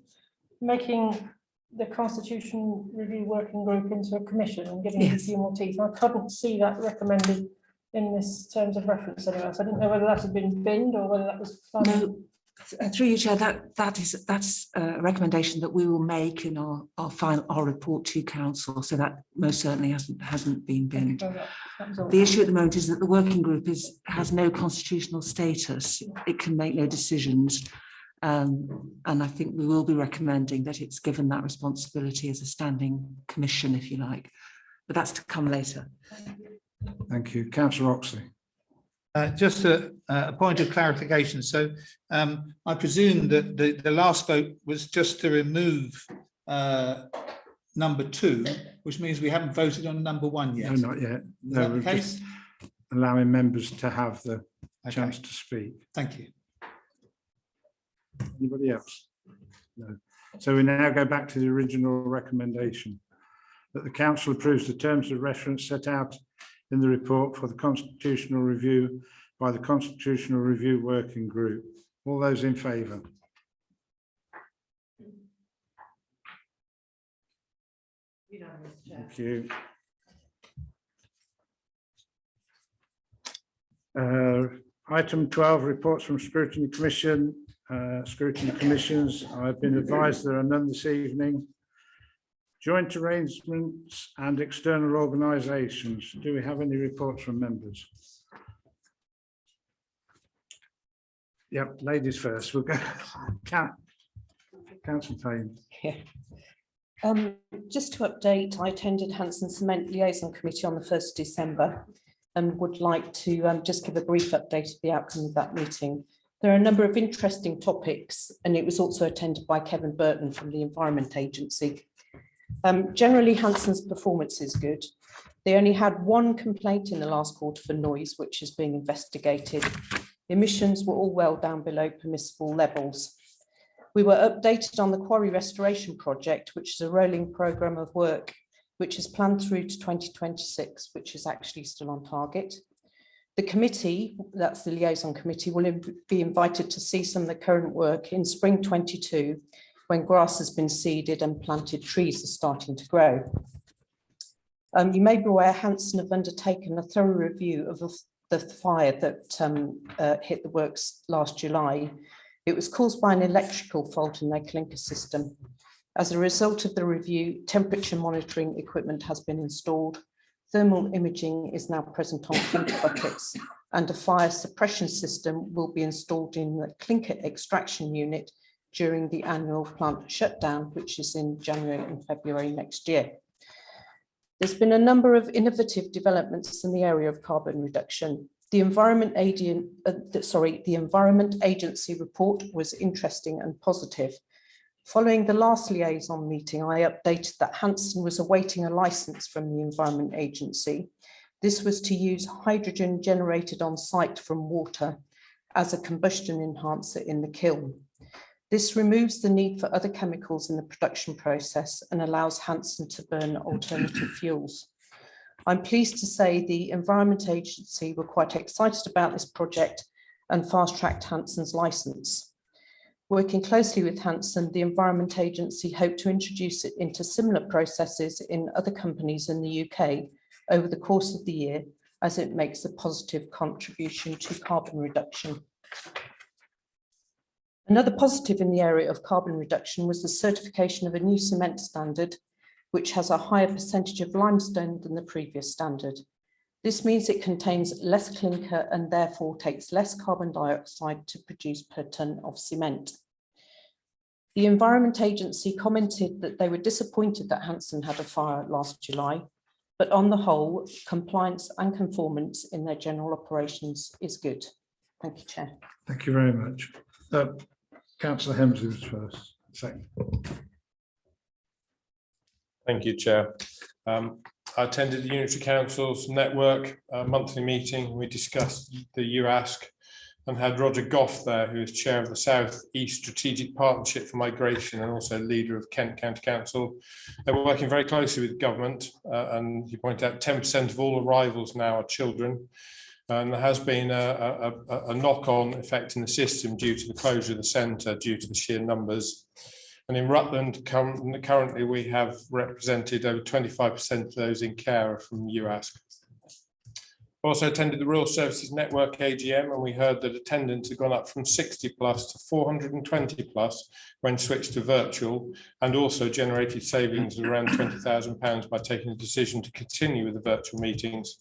making the Constitution Review Working Group into a commission and giving it a few more teeth. I couldn't see that recommended in this terms of reference anyway. So I didn't know whether that had been binned or whether that was. No, through you, Chair, that's a recommendation that we will make in our report to council. So that most certainly hasn't been binned. The issue at the moment is that the working group has no constitutional status. It can make no decisions. And I think we will be recommending that it's given that responsibility as a standing commission, if you like. But that's to come later. Thank you. Councillor Oxley. Just a point of clarification. So I presume that the last vote was just to remove number 2, which means we haven't voted on number 1 yet. No, not yet. Is No, that the we're case? just allowing members to have the chance Okay. to speak. Thank you. Anybody else? No. So we now go back to the original recommendation that the council approves the terms of reference set out in the report for the constitutional review by the Constitutional Review Working Group. All those in favour? Thank you. Item 12, reports from Scrutiny Commission. Scrutiny Commissions. I've been advised there are none this evening. Joint arrangements and external organisations. Do we have any reports from members? Yep, ladies first. We'll go. Councillor Payne. Yeah. Just to update, I attended Hanson Cement Liaison Committee on the 1st of December and would like to just give a brief update of the outcome of that meeting. There are a number of interesting topics, and it was also attended by Kevin Burton from the Environment Agency. Generally, Hanson's performance is good. They only had one complaint in the last quarter for noise, which is being investigated. Emissions were all well down below permissible levels. We were updated on the quarry restoration project, which is a rolling programme of work, which is planned through to 2026, which is actually still on target. The committee, that's the liaison committee, will be invited to see some of the current work in spring 22, when grass has been seeded and planted trees are starting to grow. You may be aware Hanson have undertaken a thorough review of the fire that hit the works last July. It was caused by an electrical fault in their clinker system. As a result of the review, temperature monitoring equipment has been installed. Thermal imaging is now present on clinker buckets, and a fire suppression system will be installed in the clinker extraction unit during the annual plant shutdown, which is in January and February next year. There's been a number of innovative developments in the area of carbon reduction. The Environment Agency report was interesting and positive. Following the last liaison meeting, I updated that Hanson was awaiting a licence from the Environment Agency. This was to use hydrogen generated on site from water as a combustion enhancer in the kiln. This removes the need for other chemicals in the production process and allows Hanson to burn alternative fuels. I'm pleased to say the Environment Agency were quite excited about this project and fast-tracked Hanson's licence. Working closely with Hanson, the Environment Agency hope to introduce it into similar processes in other companies in the UK over the course of the year, as it makes a positive contribution to carbon reduction. Another positive in the area of carbon reduction was the certification of a new cement standard, which has a higher percentage of limestone than the previous standard. This means it contains less clinker and therefore takes less carbon dioxide to produce per tonne of cement. The Environment Agency commented that they were disappointed that Hanson had a fire last July, but on the whole, compliance and conformance in their general operations is good. Thank you, Chair. Thank you very much. Councillor Hemsley was first. Second. Thank you, Chair. I attended the Unitary Council's Network monthly meeting. We discussed the UASC and had Roger Goff there, who is Chair of the South East Strategic Partnership for Migration and also leader of Kent County Council. They were working very closely with government and he pointed out 10% of all arrivals now are children. And there has been a knock-on effect in the system due to the closure of the centre due to the sheer numbers. And in Rutland, currently we have represented over 25% of those in care from UASC. Also attended the Rural Services Network AGM, and we heard that attendance had gone up from 60 plus to 420 plus when switched to virtual, and also generated savings of around £20,000 by taking the decision to continue with the virtual meetings.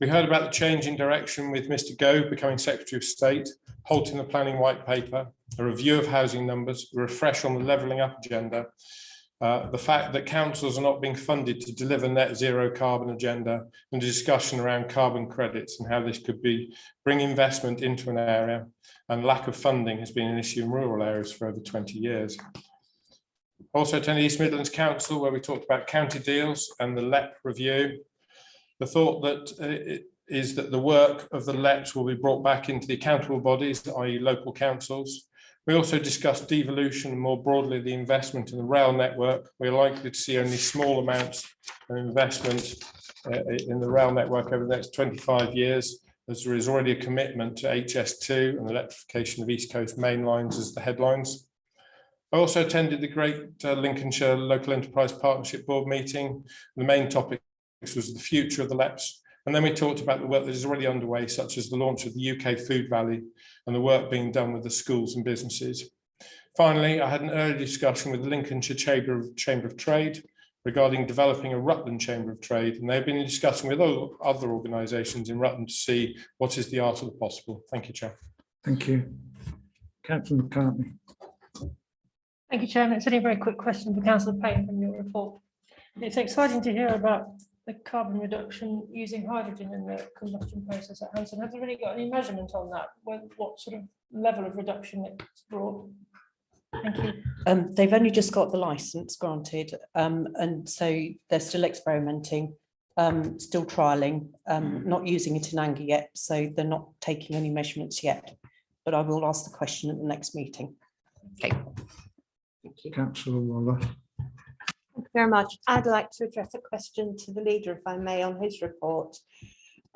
We heard about the change in direction with Mr. Gove becoming Secretary of State, halting the planning white paper, a review of housing numbers, a refresh on the levelling up agenda, the fact that councils are not being funded to deliver net zero carbon agenda, and a discussion around carbon credits and how this could bring investment into an area, and lack of funding has been an issue in rural areas for over 20 years. Also attended East Midlands Council, where we talked about county deals and the LEP review. The thought that is that the work of the LEPs will be brought back into the accountable bodies, i.e. local councils. We also discussed devolution and more broadly the investment in the rail network. We're likely to see only small amounts of investment in the rail network over the next 25 years, as there is already a commitment to HS2 and the electrification of East Coast main lines as the headlines. I also attended the Great Lincolnshire Local Enterprise Partnership Board meeting. The main topic was the future of the LEPs. And then we talked about the work that is already underway, such as the launch of the UK Food Valley and the work being done with the schools and businesses. Finally, I had an early discussion with the Lincolnshire Chamber of Trade regarding developing a Rutland Chamber of Trade, and they've been discussing with other organisations in Rutland to see what is the art of the possible. Thank you, Chair. Thank you. Councillor McCartney. Thank you, Chairman. It's only a very quick question for Councillor Payne from your report. It's exciting to hear about the carbon reduction using hydrogen in the combustion process at Hanson. Have they really got any measurement on that? What sort of level of reduction it's brought? Thank you. They've only just got the licence granted, and so they're still experimenting, still trialling, not using it in anger yet, so they're not taking any measurements yet. But I will ask the question at the next meeting. Okay. Thank you. Councillor Waller. Thank you very much. I'd like to address a question to the leader, if I may, on his report.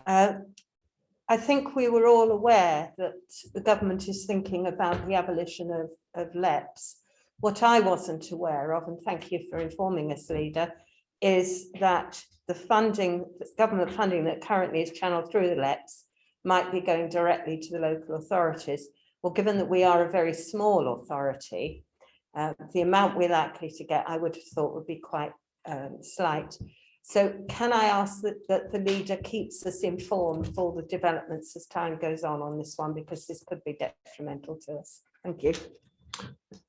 I think we were all aware that the government is thinking about the abolition of LEPs. What I wasn't aware of, and thank you for informing us, leader, is that the funding, government funding that currently is channeled through the LEPs might be going directly to the local authorities. Well, given that we are a very small authority, the amount we're likely to get, I would have thought would be quite slight. So can I ask that the leader keeps us informed of all the developments as time goes on this one, because this could be detrimental to us. Thank you.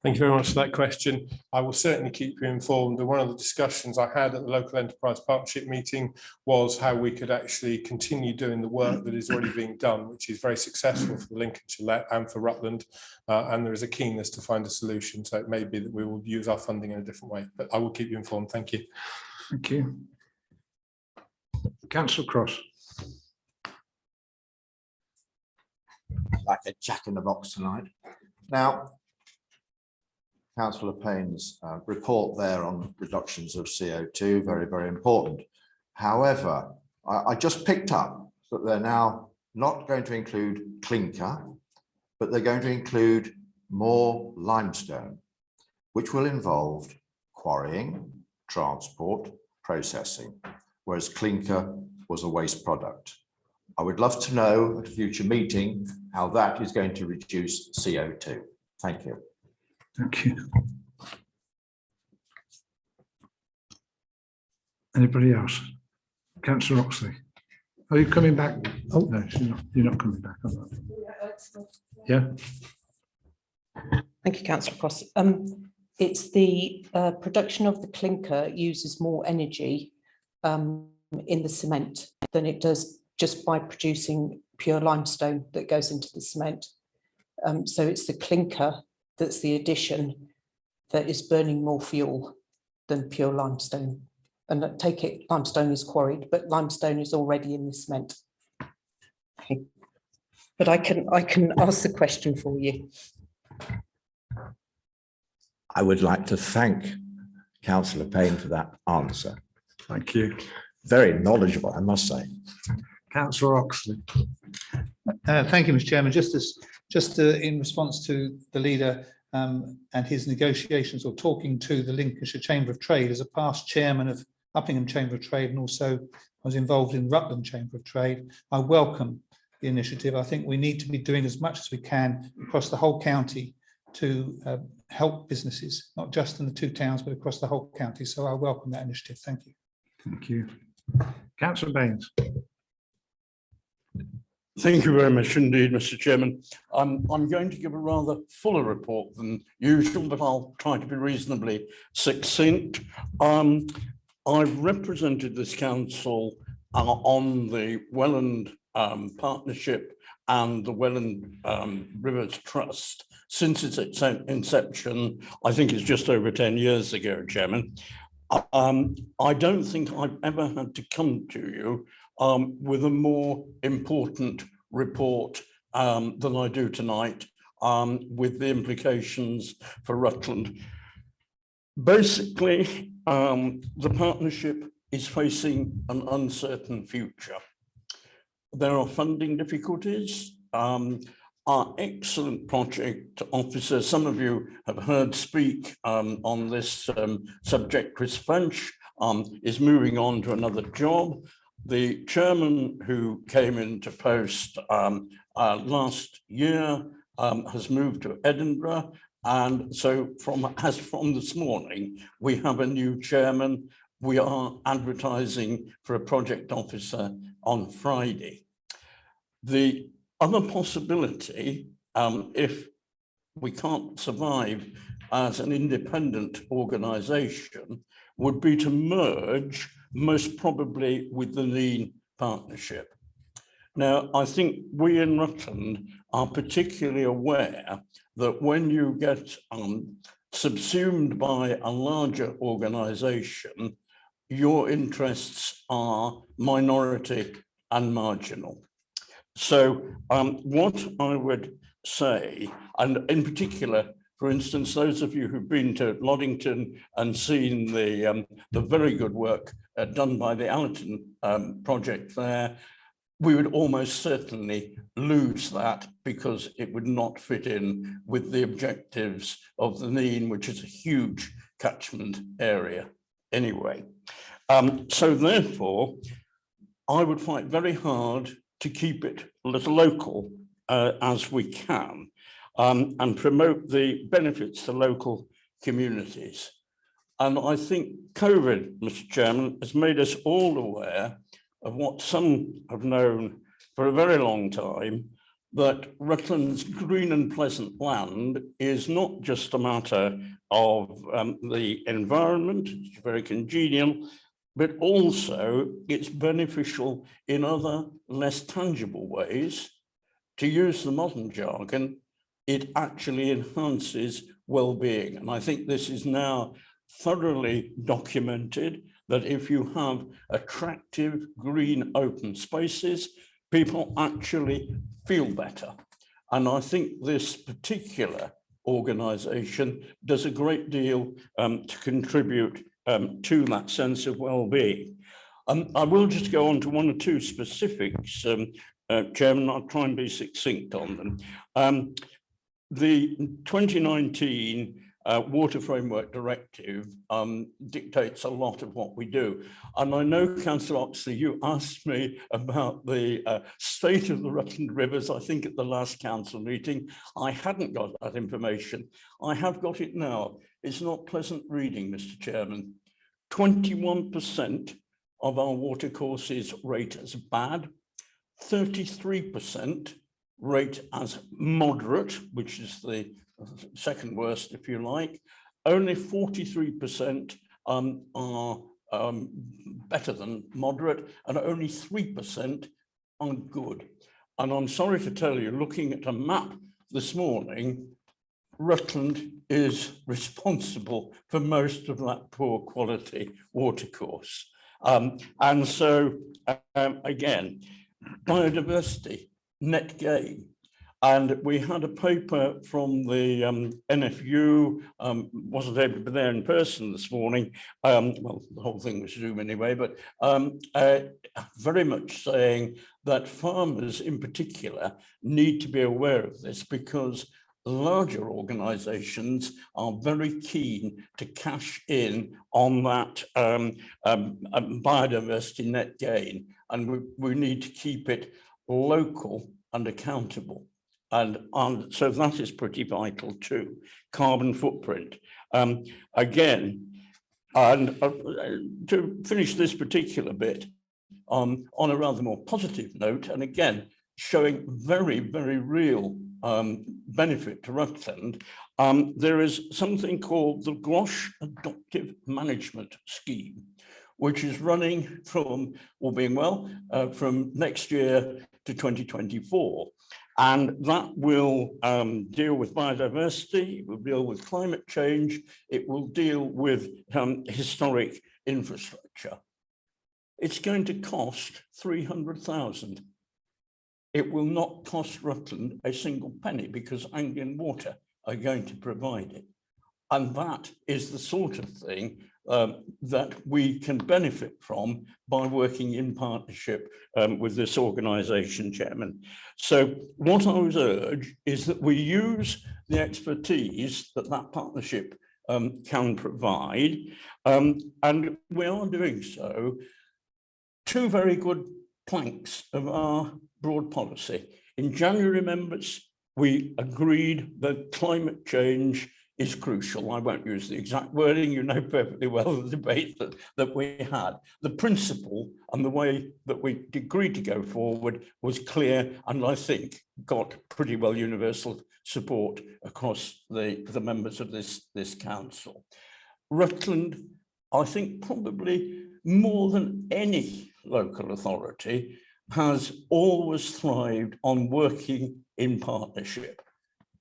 Thank you very much for that question. I will certainly keep you informed. And one of the discussions I had at the Local Enterprise Partnership meeting was how we could actually continue doing the work that is already being done, which is very successful for the Lincolnshire and for Rutland. And there is a keenness to find a solution. So it may be that we will use our funding in a different way, but I will keep you informed. Thank you. Thank you. Councillor Cross. Like a jack in the box tonight. Now, Councillor Payne's report there on reductions of CO2, very, very important. However, I just picked up that they're now not going to include clinker, but they're going to include more limestone, which will involve quarrying, transport, processing, whereas clinker was a waste product. I would love to know at a future meeting how that is going to reduce CO2. Thank you. Thank you. Anybody else? Councillor Oxley. Are you coming back? Oh, no, you're not coming back. Yeah. Thank you, Councillor Cross. It's the production of the clinker uses more energy in the cement than it does just by producing pure limestone that goes into the cement. So it's the clinker that's the addition that is burning more fuel than pure limestone. And I take it limestone is quarried, but limestone is already in the cement. Okay. But I can ask the question for you. I would like to thank Councillor Payne for that answer. Thank you. Very knowledgeable, I must say. Councillor Oxley. Thank you, Mr. Chairman. Just in response to the leader and his negotiations or talking to the Lincolnshire Chamber of Trade, as a past chairman of Uppingham Chamber of Trade, and also I was involved in Rutland Chamber of Trade. I welcome the initiative. I think we need to be doing as much as we can across the whole county to help businesses, not just in the two towns, but across the whole county. So I welcome that initiative. Thank you. Thank you. Councillor Baines. Thank you very much indeed, Mr. Chairman. I'm going to give a rather fuller report than usual, but I'll try to be reasonably succinct. I've represented this council on the Welland Partnership and the Welland Rivers Trust since its inception. I think it's just over 10 years ago, Chairman. I don't think I've ever had to come to you with a more important report than I do tonight, with the implications for Rutland. Basically, the partnership is facing an uncertain future. There are funding difficulties. Our excellent project officer, some of you have heard speak on this subject, Chris French, is moving on to another job. The chairman who came into post last year has moved to Edinburgh. And so as from this morning, we have a new chairman. We are advertising for a project officer on Friday. The other possibility, if we can't survive as an independent organisation, would be to merge, most probably with the Lean Partnership. Now, I think we in Rutland are particularly aware that when you get subsumed by a larger organisation, your interests are minority and marginal. So what I would say, and in particular, for instance, those of you who've been to Loddington and seen the very good work done by the Allerton project there, we would almost certainly lose that because it would not fit in with the objectives of the Neen, which is a huge catchment area anyway. So therefore, I would fight very hard to keep it as local as we can, and promote the benefits to local communities. And I think COVID, Mr. Chairman, has made us all aware of what some have known for a very long time, that Rutland's green and pleasant land is not just a matter of the environment, it's very congenial, but also it's beneficial in other less tangible ways. To use the modern jargon, it actually enhances well-being. And I think this is now thoroughly documented, that if you have attractive green open spaces, people actually feel better. And I think this particular organisation does a great deal to contribute to that sense of well-being. I will just go on to one or two specifics, Chairman. I'll try and be succinct on them. The 2019 Water Framework Directive dictates a lot of what we do. And I know, Councillor Oxley, you asked me about the state of the Rutland Rivers, I think at the last council meeting. I hadn't got that information. I have got it now. It's not pleasant reading, Mr. Chairman. 21% of our watercourses rate as bad, 33% rate as moderate, which is the second worst, if you like. Only 43% are better than moderate, and only 3% are good. And I'm sorry to tell you, looking at a map this morning, Rutland is responsible for most of that poor quality watercourse. And so, again, biodiversity, net gain. And we had a paper from the NFU, wasn't able to be there in person this morning. Well, the whole thing was Zoom anyway, but very much saying that farmers in particular need to be aware of this, because larger organisations are very keen to cash in on that biodiversity net gain, and we need to keep it local and accountable. And so that is pretty vital too. Carbon footprint. Again, and to finish this particular bit on a rather more positive note, and again, showing very, very real benefit to Rutland, there is something called the Glosh Adoptive Management Scheme, which is running from, all being well, from next year to 2024. And that will deal with biodiversity, it will deal with climate change, it will deal with historic infrastructure. It's going to cost 300,000. It will not cost Rutland a single penny because Anglian Water are going to provide it. And that is the sort of thing that we can benefit from by working in partnership with this organisation, Chairman. So what I would urge is that we use the expertise that that partnership can provide, and we are doing so. Two very good planks of our broad policy. In January, members, we agreed that climate change is crucial. I won't use the exact wording, you know perfectly well the debate that we had. The principle and the way that we agreed to go forward was clear, and I think got pretty well universal support across the members of this council. Rutland, I think probably more than any local authority, has always thrived on working in partnership.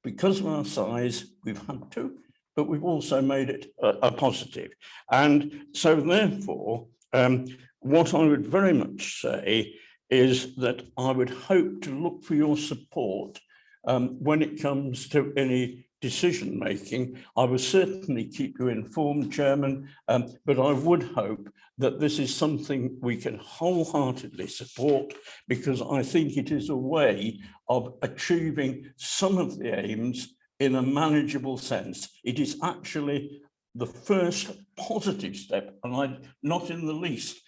Because of our size, we've had to, but we've also made it a positive. And so therefore, what I would very much say is that I would hope to look for your support when it comes to any decision making. I will certainly keep you informed, Chairman, but I would hope that this is something we can wholeheartedly support, because I think it is a way of achieving some of the aims in a manageable sense. It is actually the first positive step, and I'm not in the least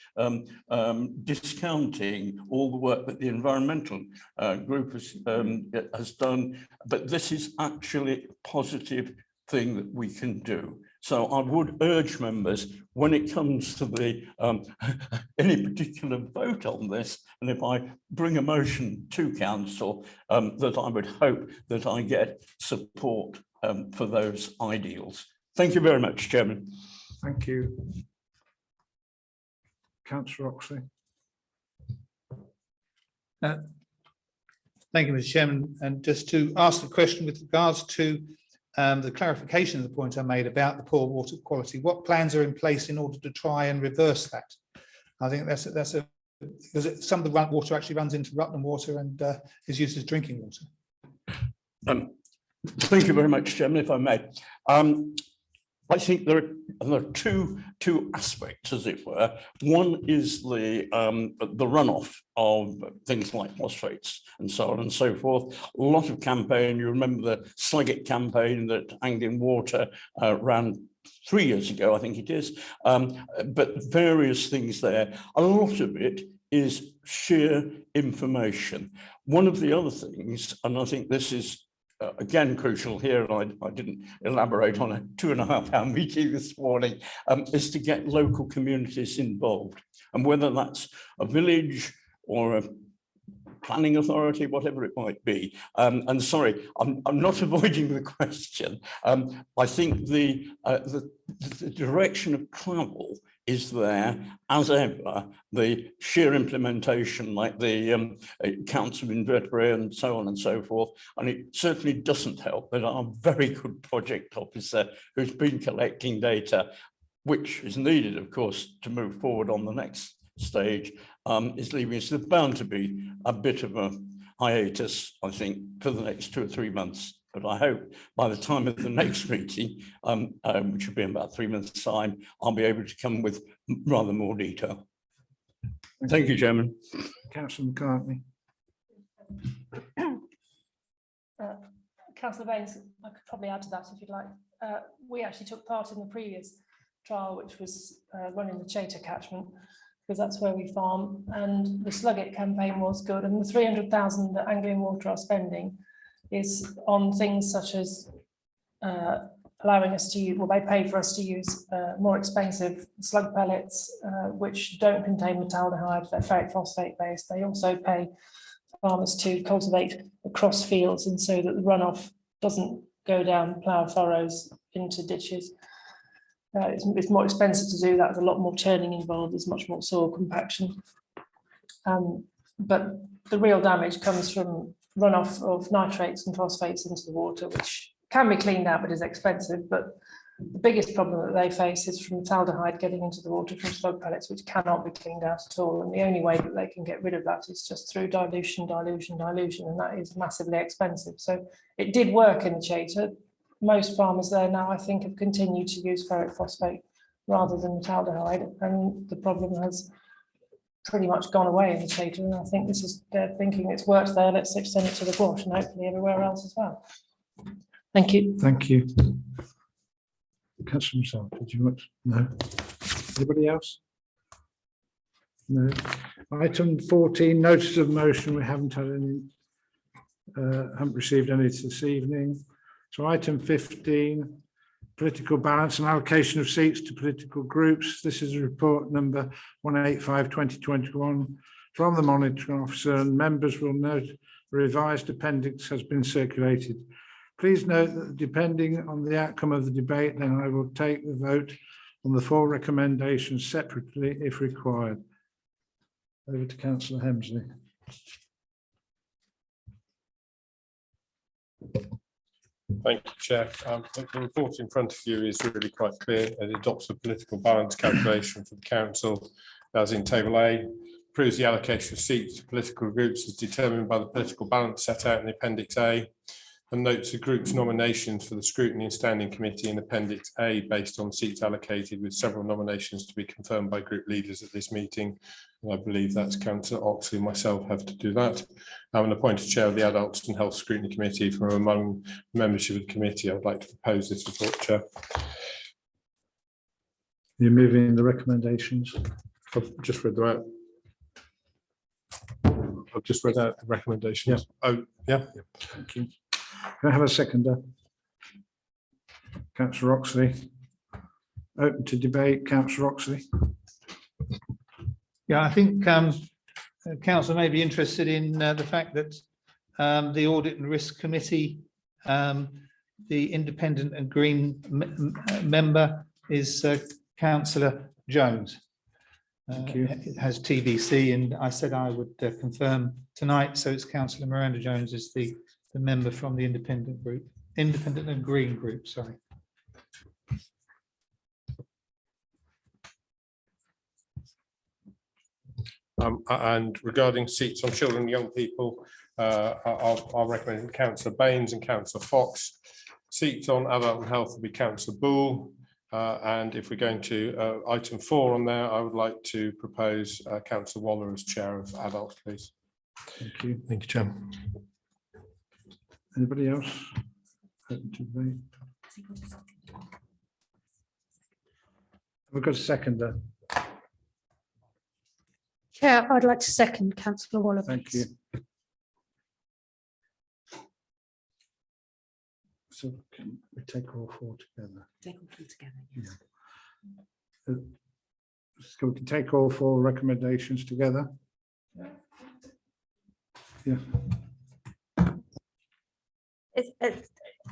discounting all the work that the environmental group has done, but this is actually a positive thing that we can do. So I would urge members, when it comes to the any particular vote on this, and if I bring a motion to council, that I would hope that I get support for those ideals. Thank you very much, Chairman. Thank you. Councillor Oxley. Thank you, Mr. Chairman. And just to ask the question with regards to the clarification of the point I made about the poor water quality, what plans are in place in order to try and reverse that? I think because some of the water actually runs into Rutland Water and is used as drinking water. Thank you very much, Chairman, if I may. I think there are two aspects, as it were. One is the runoff of things like phosphates and so on and so forth. A lot of campaign. You remember the Slegget campaign that Anglian Water ran 3 years ago, I think it is. But various things there. A lot of it is sheer information. One of the other things, and I think this is again crucial here, and I didn't elaborate on a 2.5-hour meeting this morning, is to get local communities involved, and whether that's a village or a planning authority, whatever it might be. And sorry, I'm not avoiding the question. I think the direction of travel is there as ever. The sheer implementation, like the Council of Invertebrate and so on and so forth, and it certainly doesn't help that our very good project officer who's been collecting data, which is needed, of course, to move forward on the next stage, is leaving us. There's bound to be a bit of a hiatus, I think, for the next 2 or 3 months. But I hope by the time of the next meeting, which will be in about 3 months' time, I'll be able to come with rather more detail. Thank you, Chairman. Councillor McCartney. Councillor Baines, I could probably add to that if you'd like. We actually took part in the previous trial, which was run in the Chater catchment, because that's where we farm, and the Slug It campaign was good, and the 300,000 that Anglian Water are spending is on things such as allowing us to use, well, they pay for us to use more expensive slug pellets, which don't contain metaldehyde, they're ferric phosphate based. They also pay farmers to cultivate across fields, and so that the runoff doesn't go down plough furrows into ditches. It's more expensive to do that. There's a lot more churning involved. There's much more soil compaction. But the real damage comes from runoff of nitrates and phosphates into the water, which can be cleaned out but is expensive. But the biggest problem that they face is from metaldehyde getting into the water from slug pellets, which cannot be cleaned out at all. And the only way that they can get rid of that is just through dilution, and that is massively expensive. So it did work in the Chater. Most farmers there now, I think, have continued to use ferric phosphate rather than metaldehyde, and the problem has pretty much gone away in the Chater. And I think this is, they're thinking it's worked there, let's extend it to the Gwash and hopefully everywhere else as well. Thank you. Thank you. Councillor Michelle, did you want? No. Anybody else? No. Item 14, notice of motion. We haven't had any, haven't received any this evening. So item 15, political balance and allocation of seats to political groups. This is a report number 185/2021 from the monitoring officer, and members will note a revised appendix has been circulated. Please note that depending on the outcome of the debate, then I will take the vote on the 4 recommendations separately if required. Over to Councillor Hemsley. Thank you, Chair. The report in front of you is really quite clear. It adopts the political balance calculation for the council as in Table A, approves the allocation of seats to political groups as determined by the political balance set out in Appendix A, and notes the group's nominations for the Scrutiny and Standing Committee in Appendix A based on seats allocated, with several nominations to be confirmed by group leaders at this meeting. And I believe that's Councillor Oxley and myself have to do that. I'm an appointed chair of the Adults and Health Scrutiny Committee. From among membership of the committee, I would like to propose this report, Chair. You're moving the recommendations. I've just read that. I've just read out the recommendations. Yeah. Oh, yeah. Thank you. Can I have a seconder? Councillor Oxley. Open to debate, Councillor Oxley. Yeah, I think council may be interested in the fact that the Audit and Risk Committee, the independent and green member is Councillor Jones. It has TBC, and I said I would confirm tonight. So it's Councillor Miranda Jones is the member from the independent and green group. Sorry. And regarding seats on children and young people, I'll recommend Councillor Baines and Councillor Fox. Seats on adult and health will be Councillor Bull. And if we're going to item 4 on there, I would like to propose Councillor Waller as chair of adults, please. Thank you. Thank you, Chair. Anybody else? Open to debate. We've got a seconder. Chair, I'd like to second Councillor Waller. Thank you. So can we take all 4 together? Take all 4 together. Yeah. So we can take all 4 recommendations together. Yeah.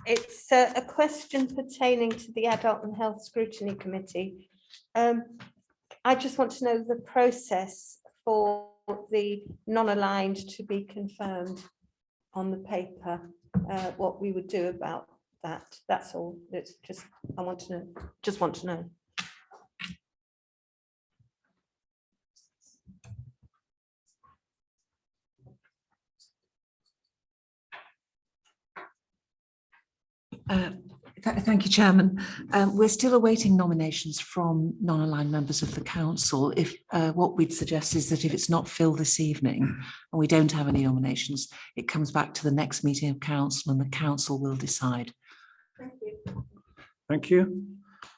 It's a question pertaining to the Adult and Health Scrutiny Committee. I just want to know the process for the non-aligned to be confirmed on the paper, what we would do about that. That's all. It's just, I want to know, just want to know. Thank you, Chairman. We're still awaiting nominations from non-aligned members of the council. If what we'd suggest is that if it's not filled this evening and we don't have any nominations, it comes back to the next meeting of council and the council will decide. Thank you. Thank you.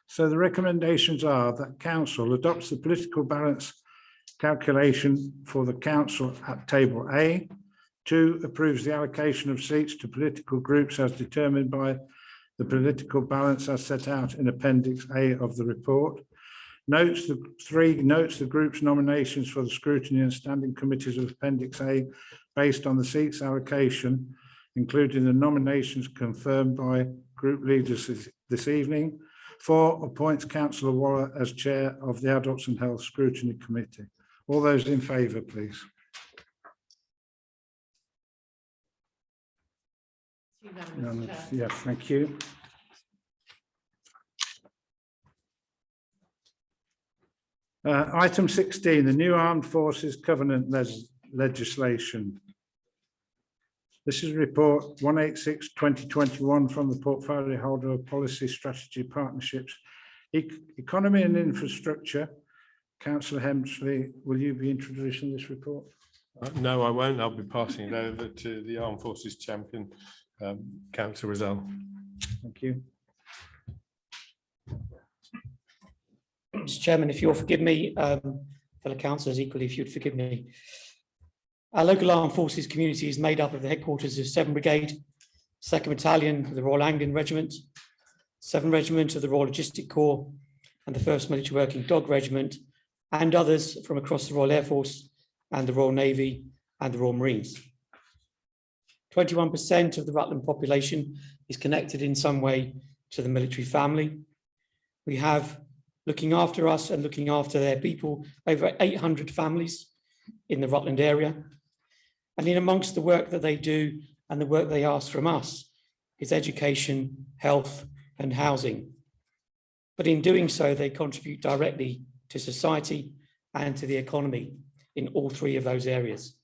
So the recommendations are that council adopts the political balance calculation for the council at table A. 2, approves the allocation of seats to political groups as determined by the political balance as set out in Appendix A of the report. 3, notes the group's nominations for the scrutiny and standing committees of Appendix A based on the seats allocation, including the nominations confirmed by group leaders this evening. 4, appoints Councillor Waller as chair of the Adults and Health Scrutiny Committee. All those in favour, please. Yes, thank you. Item 16, the new Armed Forces Covenant legislation. This is report 186/2021 from the portfolio holder of Policy Strategy Partnerships, Economy and Infrastructure. Councillor Hemsley, will you be introducing this report? No, I won't. I'll be passing it over to the Armed Forces Champion, Councillor Rizal. Thank you. Mr. Chairman, if you'll forgive me, fellow councillors, equally, if you'd forgive me. Our local armed forces community is made up of the headquarters of 7 Brigade, 2nd Battalion of the Royal Anglian Regiment, 7th Regiment of the Royal Logistic Corps, and the 1st Military Working Dog Regiment, and others from across the Royal Air Force and the Royal Navy and the Royal Marines. 21% of the Rutland population is connected in some way to the military family. We have, looking after us and looking after their people, over 800 families in the Rutland area. And in amongst the work that they do and the work they ask from us is education, health and housing. But in doing so, they contribute directly to society and to the economy in all 3 of those areas.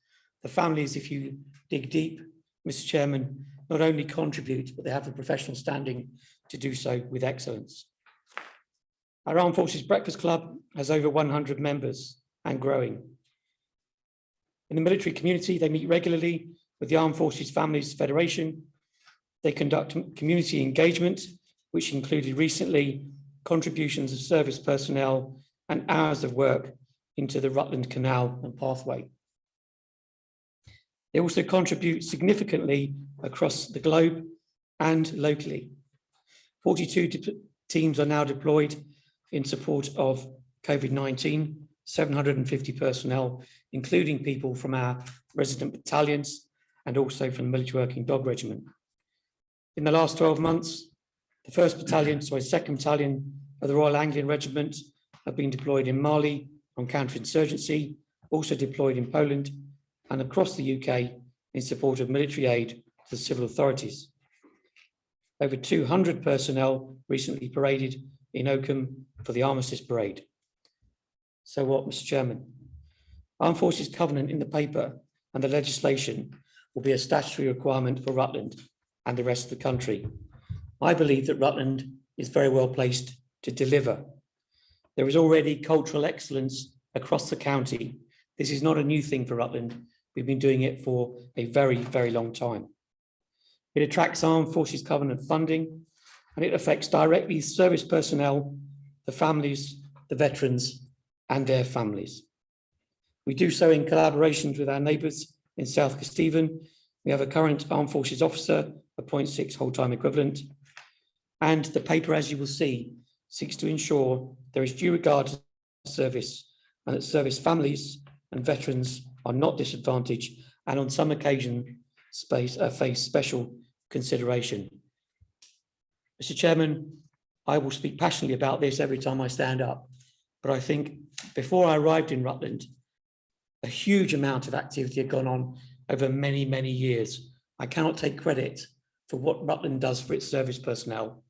The families, if you dig deep, Mr. Chairman, not only contribute, but they have the professional standing to do so with excellence. Our Armed Forces Breakfast Club has over 100 members and growing. In the military community, they meet regularly with the Armed Forces Families Federation. They conduct community engagement, which included recently contributions of service personnel and hours of work into the Rutland Canal and Pathway. They also contribute significantly across the globe and locally. 42 teams are now deployed in support of COVID-19, 750 personnel, including people from our resident battalions and also from the Military Working Dog Regiment. In the last 12 months, the 2nd Battalion of the Royal Anglian Regiment have been deployed in Mali on counterinsurgency, also deployed in Poland and across the UK in support of military aid to the civil authorities. Over 200 personnel recently paraded in Oakham for the Armistice Parade. So what, Mr. Chairman? Armed Forces Covenant in the paper and the legislation will be a statutory requirement for Rutland and the rest of the country. I believe that Rutland is very well placed to deliver. There is already cultural excellence across the county. This is not a new thing for Rutland. We've been doing it for a very, very long time. It attracts Armed Forces Covenant funding, and it affects directly service personnel, the families, the veterans, and their families. We do so in collaboration with our neighbours in South Kesteven. We have a current Armed Forces officer, a 0.6 whole-time equivalent, and the paper, as you will see, seeks to ensure there is due regard to service and that service families and veterans are not disadvantaged and on some occasion face special consideration. Mr. Chairman, I will speak passionately about this every time I stand up, but I think before I arrived in Rutland, a huge amount of activity had gone on over many, many years. I cannot take credit for what Rutland does for its service personnel,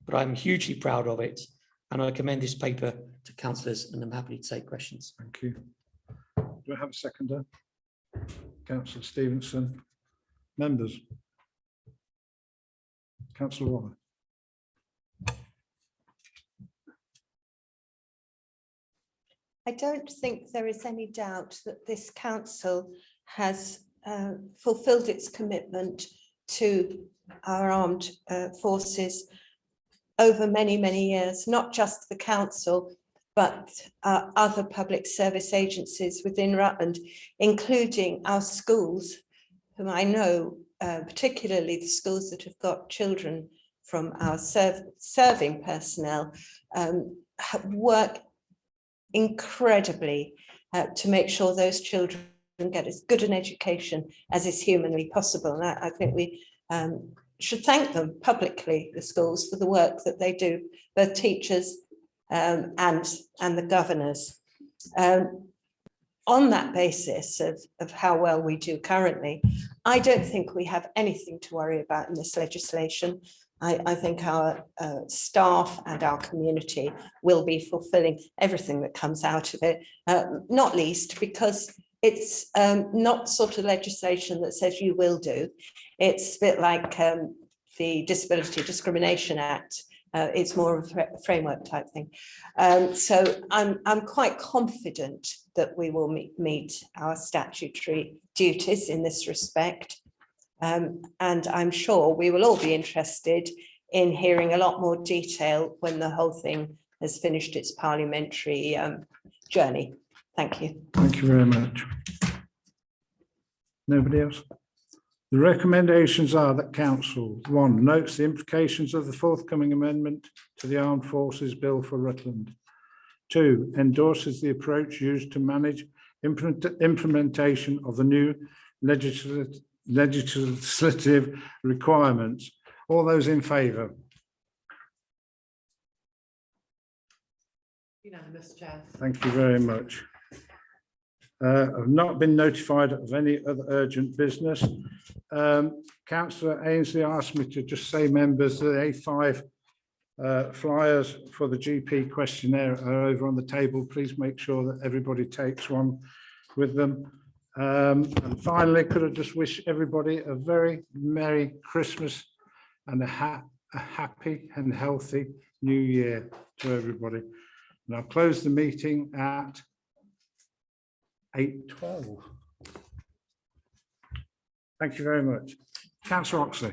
but I'm hugely proud of it, and I commend this paper to councillors, and I'm happy to take questions. Thank you. Do I have a seconder? Councillor Stevenson. Members. Councillor Waller. I don't think there is any doubt that this council has fulfilled its commitment to our armed forces over many, many years, not just the council, but other public service agencies within Rutland, including our schools, whom I know, particularly the schools that have got children from our serving personnel, work incredibly to make sure those children get as good an education as is humanly possible. And I think we should thank them publicly, the schools, for the work that they do, both teachers and the governors. On that basis of how well we do currently, I don't think we have anything to worry about in this legislation. I think our staff and our community will be fulfilling everything that comes out of it, not least because it's not sort of legislation that says you will do. It's a bit like the Disability Discrimination Act. It's more of a framework type thing. So I'm quite confident that we will meet our statutory duties in this respect. And I'm sure we will all be interested in hearing a lot more detail when the whole thing has finished its parliamentary journey. Thank you. Thank you very much. Nobody else? The recommendations are that council, 1, notes the implications of the forthcoming amendment to the Armed Forces Bill for Rutland. 2, endorses the approach used to manage implementation of the new legislative requirements. All those in favour? Unanimous, Chair. Thank you very much. I've not been notified of any other urgent business. Councillor Ainsley asked me to just say, members, the A5 flyers for the GP questionnaire are over on the table. Please make sure that everybody takes one with them. And finally, could I just wish everybody a very Merry Christmas and a happy and healthy New Year to everybody. And I'll close the meeting at 8:12. Thank you very much. Councillor Oxley.